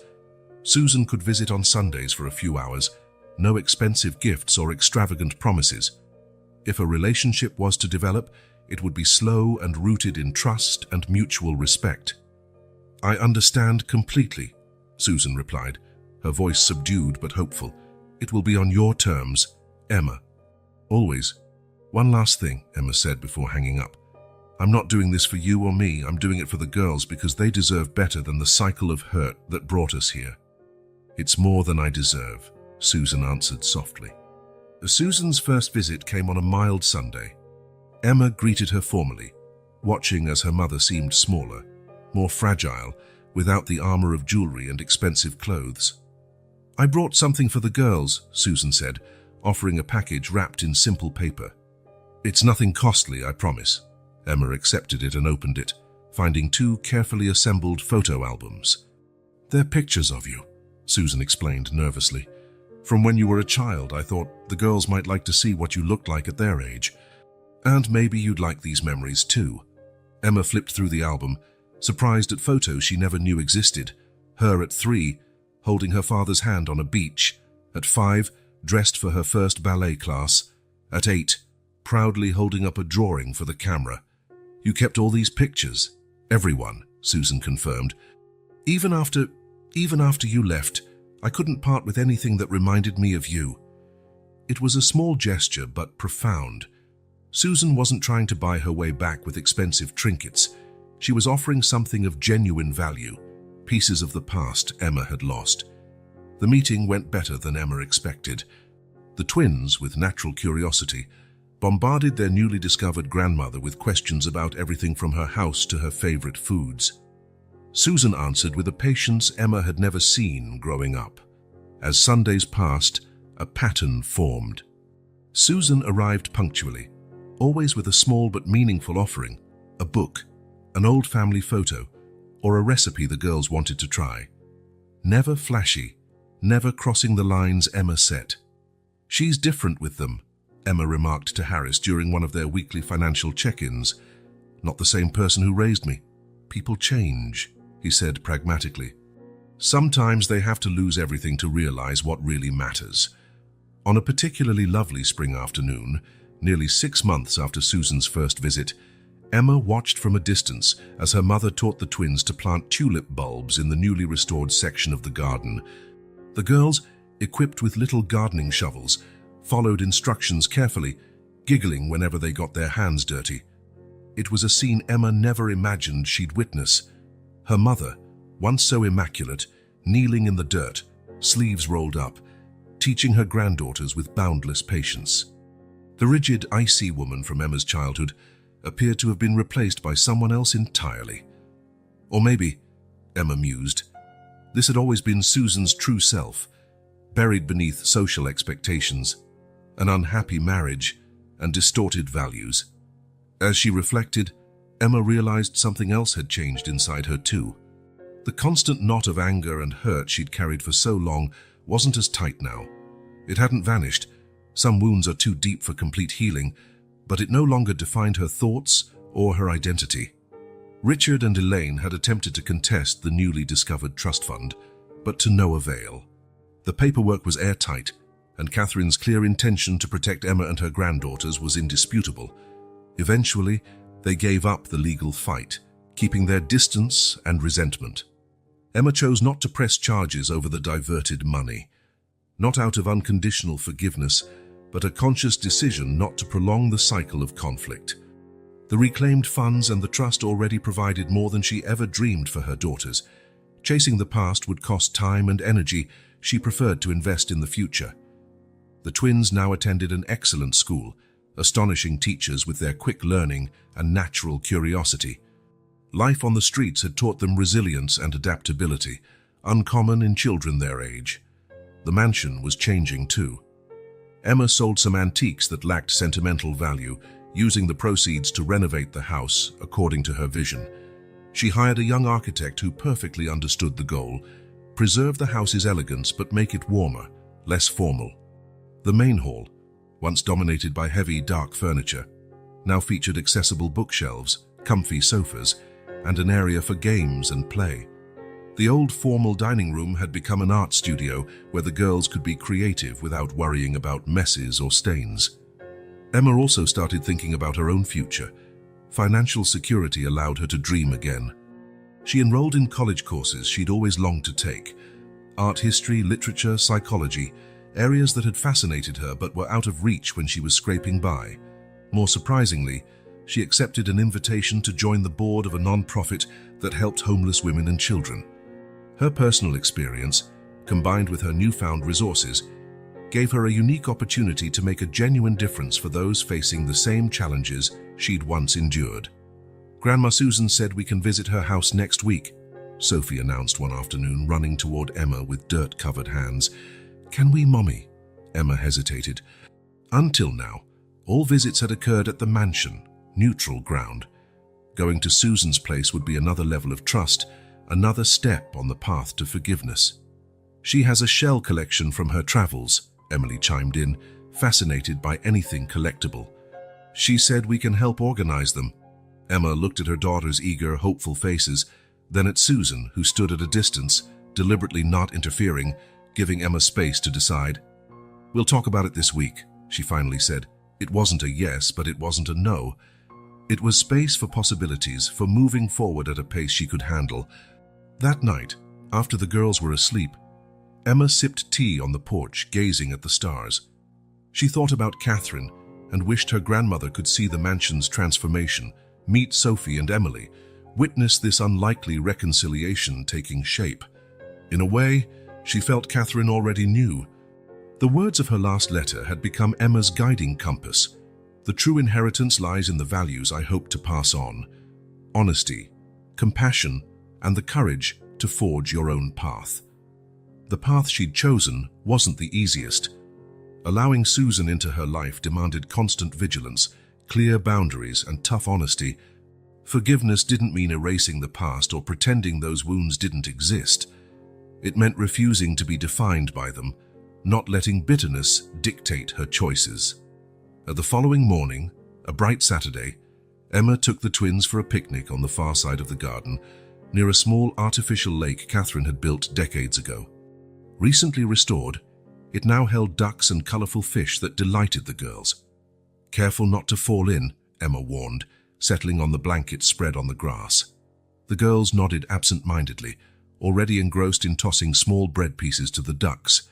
Susan could visit on Sundays for a few hours, no expensive gifts or extravagant promises. If a relationship was to develop, it would be slow and rooted in trust and mutual respect. "I understand completely," Susan replied, her voice subdued but hopeful. "It will be on your terms, Emma." "Always. One last thing," Emma said before hanging up. "I'm not doing this for you or me. I'm doing it for the girls because they deserve better than the cycle of hurt that brought us here." "It's more than I deserve," Susan answered softly. Susan's first visit came on a mild Sunday. Emma greeted her formally, watching as her mother seemed smaller, more fragile, without the armor of jewelry and expensive clothes. "I brought something for the girls," Susan said, offering a package wrapped in simple paper. "It's nothing costly, I promise." Emma accepted it and opened it, finding 2 carefully assembled photo albums. "They're pictures of you," Susan explained nervously. "From when you were a child, I thought the girls might like to see what you looked like at their age. And maybe you'd like these memories too." Emma flipped through the album, surprised at photos she never knew existed. Her at 3, holding her father's hand on a beach. At 5, dressed for her first ballet class. At 8, proudly holding up a drawing for the camera. "You kept all these pictures?" "Everyone," Susan confirmed. Even after you left, I couldn't part with anything that reminded me of you." It was a small gesture, but profound. Susan wasn't trying to buy her way back with expensive trinkets. She was offering something of genuine value, pieces of the past Emma had lost. The meeting went better than Emma expected. The twins, with natural curiosity, bombarded their newly discovered grandmother with questions about everything from her house to her favorite foods. Susan answered with a patience Emma had never seen growing up. As Sundays passed, a pattern formed. Susan arrived punctually, always with a small but meaningful offering, a book, an old family photo, or a recipe the girls wanted to try. Never flashy, never crossing the lines Emma set. "She's different with them," Emma remarked to Harris during one of their weekly financial check-ins. "Not the same person who raised me. People change," he said pragmatically. "Sometimes they have to lose everything to realize what really matters." On a particularly lovely spring afternoon, nearly 6 months after Susan's first visit, Emma watched from a distance as her mother taught the twins to plant tulip bulbs in the newly restored section of the garden. The girls, equipped with little gardening shovels, followed instructions carefully, giggling whenever they got their hands dirty. It was a scene Emma never imagined she'd witness. Her mother, once so immaculate, kneeling in the dirt, sleeves rolled up, teaching her granddaughters with boundless patience. The rigid, icy woman from Emma's childhood appeared to have been replaced by someone else entirely. Or maybe, Emma mused, this had always been Susan's true self, buried beneath social expectations, an unhappy marriage, and distorted values. As she reflected, Emma realized something else had changed inside her too. The constant knot of anger and hurt she'd carried for so long wasn't as tight now. It hadn't vanished. Some wounds are too deep for complete healing, but it no longer defined her thoughts or her identity. Richard and Elaine had attempted to contest the newly discovered trust fund, but to no avail. The paperwork was airtight, and Catherine's clear intention to protect Emma and her granddaughters was indisputable. Eventually, they gave up the legal fight, keeping their distance and resentment. Emma chose not to press charges over the diverted money, not out of unconditional forgiveness, but a conscious decision not to prolong the cycle of conflict. The reclaimed funds and the trust already provided more than she ever dreamed for her daughters. Chasing the past would cost time and energy she preferred to invest in the future. The twins now attended an excellent school, astonishing teachers with their quick learning and natural curiosity. Life on the streets had taught them resilience and adaptability, uncommon in children their age. The mansion was changing too. Emma sold some antiques that lacked sentimental value, using the proceeds to renovate the house according to her vision. She hired a young architect who perfectly understood the goal: preserve the house's elegance but make it warmer, less formal. The main hall, once dominated by heavy, dark furniture, now featured accessible bookshelves, comfy sofas, and an area for games and play. The old formal dining room had become an art studio where the girls could be creative without worrying about messes or stains. Emma also started thinking about her own future. Financial security allowed her to dream again. She enrolled in college courses she'd always longed to take: art history, literature, psychology, areas that had fascinated her but were out of reach when she was scraping by. More surprisingly, she accepted an invitation to join the board of a non-profit that helped homeless women and children. Her personal experience, combined with her newfound resources, gave her a unique opportunity to make a genuine difference for those facing the same challenges she'd once endured. "Grandma Susan said we can visit her house next week," Sophie announced one afternoon, running toward Emma with dirt-covered hands. "Can we, Mommy?" Emma hesitated. Until now, all visits had occurred at the mansion, neutral ground. Going to Susan's place would be another level of trust, another step on the path to forgiveness. "She has a shell collection from her travels," Emily chimed in, fascinated by anything collectible. "She said we can help organize them." Emma looked at her daughter's eager, hopeful faces, then at Susan, who stood at a distance, deliberately not interfering, giving Emma space to decide. "We'll talk about it this week," she finally said. It wasn't a yes, but it wasn't a no. It was space for possibilities, for moving forward at a pace she could handle. That night, after the girls were asleep, Emma sipped tea on the porch, gazing at the stars. She thought about Catherine and wished her grandmother could see the mansion's transformation, meet Sophie and Emily, witness this unlikely reconciliation taking shape. In a way, she felt Catherine already knew. The words of her last letter had become Emma's guiding compass. "The true inheritance lies in the values I hope to pass on: honesty, compassion, and the courage to forge your own path." The path she'd chosen wasn't the easiest. Allowing Susan into her life demanded constant vigilance, clear boundaries, and tough honesty. Forgiveness didn't mean erasing the past or pretending those wounds didn't exist. It meant refusing to be defined by them, not letting bitterness dictate her choices. At the following morning, a bright Saturday, Emma took the twins for a picnic on the far side of the garden, near a small artificial lake Catherine had built decades ago. Recently restored, it now held ducks and colorful fish that delighted the girls. "Careful not to fall in," Emma warned, settling on the blanket spread on the grass. The girls nodded absent-mindedly, already engrossed in tossing small bread pieces to the ducks.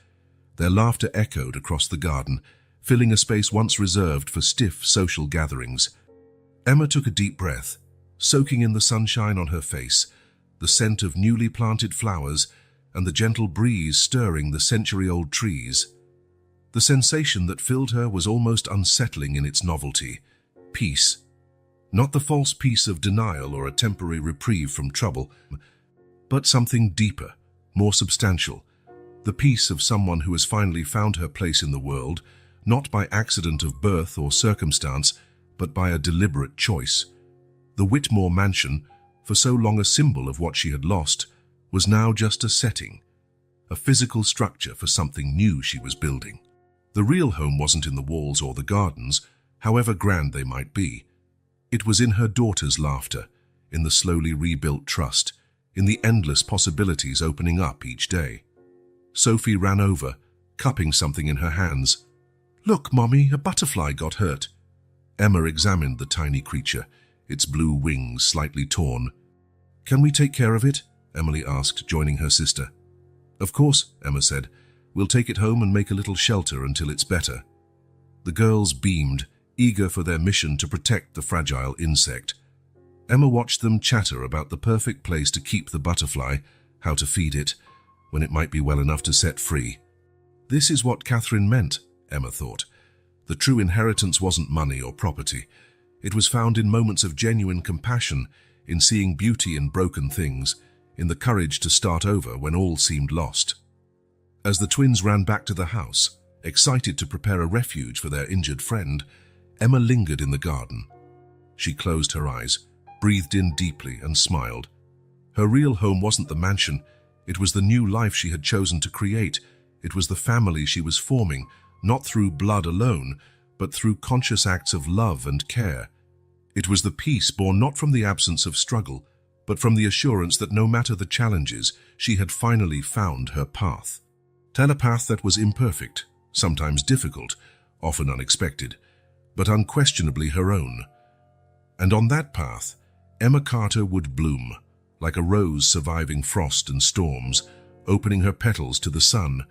Their laughter echoed across the garden, filling a space once reserved for stiff social gatherings. Emma took a deep breath, soaking in the sunshine on her face, the scent of newly planted flowers, and the gentle breeze stirring the century-old trees. The sensation that filled her was almost unsettling in its novelty: peace. Not the false peace of denial or a temporary reprieve from trouble, but something deeper, more substantial. The peace of someone who has finally found her place in the world, not by accident of birth or circumstance, but by a deliberate choice. The Whitmore mansion, for so long a symbol of what she had lost, was now just a setting, a physical structure for something new she was building. The real home wasn't in the walls or the gardens, however grand they might be. It was in her daughter's laughter, in the slowly rebuilt trust, in the endless possibilities opening up each day. Sophie ran over, cupping something in her hands. "Look, Mommy, a butterfly got hurt." Emma examined the tiny creature, its blue wings slightly torn. "Can we take care of it?" Emily asked, joining her sister. "Of course," Emma said. "We'll take it home and make a little shelter until it's better." The girls beamed, eager for their mission to protect the fragile insect. Emma watched them chatter about the perfect place to keep the butterfly, how to feed it, when it might be well enough to set free. This is what Catherine meant, Emma thought. The true inheritance wasn't money or property. It was found in moments of genuine compassion, in seeing beauty in broken things, in the courage to start over when all seemed lost. As the twins ran back to the house, excited to prepare a refuge for their injured friend, Emma lingered in the garden. She closed her eyes, breathed in deeply, and smiled. Her real home wasn't the mansion. It was the new life she had chosen to create. It was the family she was forming, not through blood alone, but through conscious acts of love and care. It was the peace born not from the absence of struggle, but from the assurance that no matter the challenges, she had finally found her path. A path that was imperfect, sometimes difficult, often unexpected, but unquestionably her own. And on that path, Emma Carter would bloom, like a rose surviving frost and storms, opening her petals to the sun,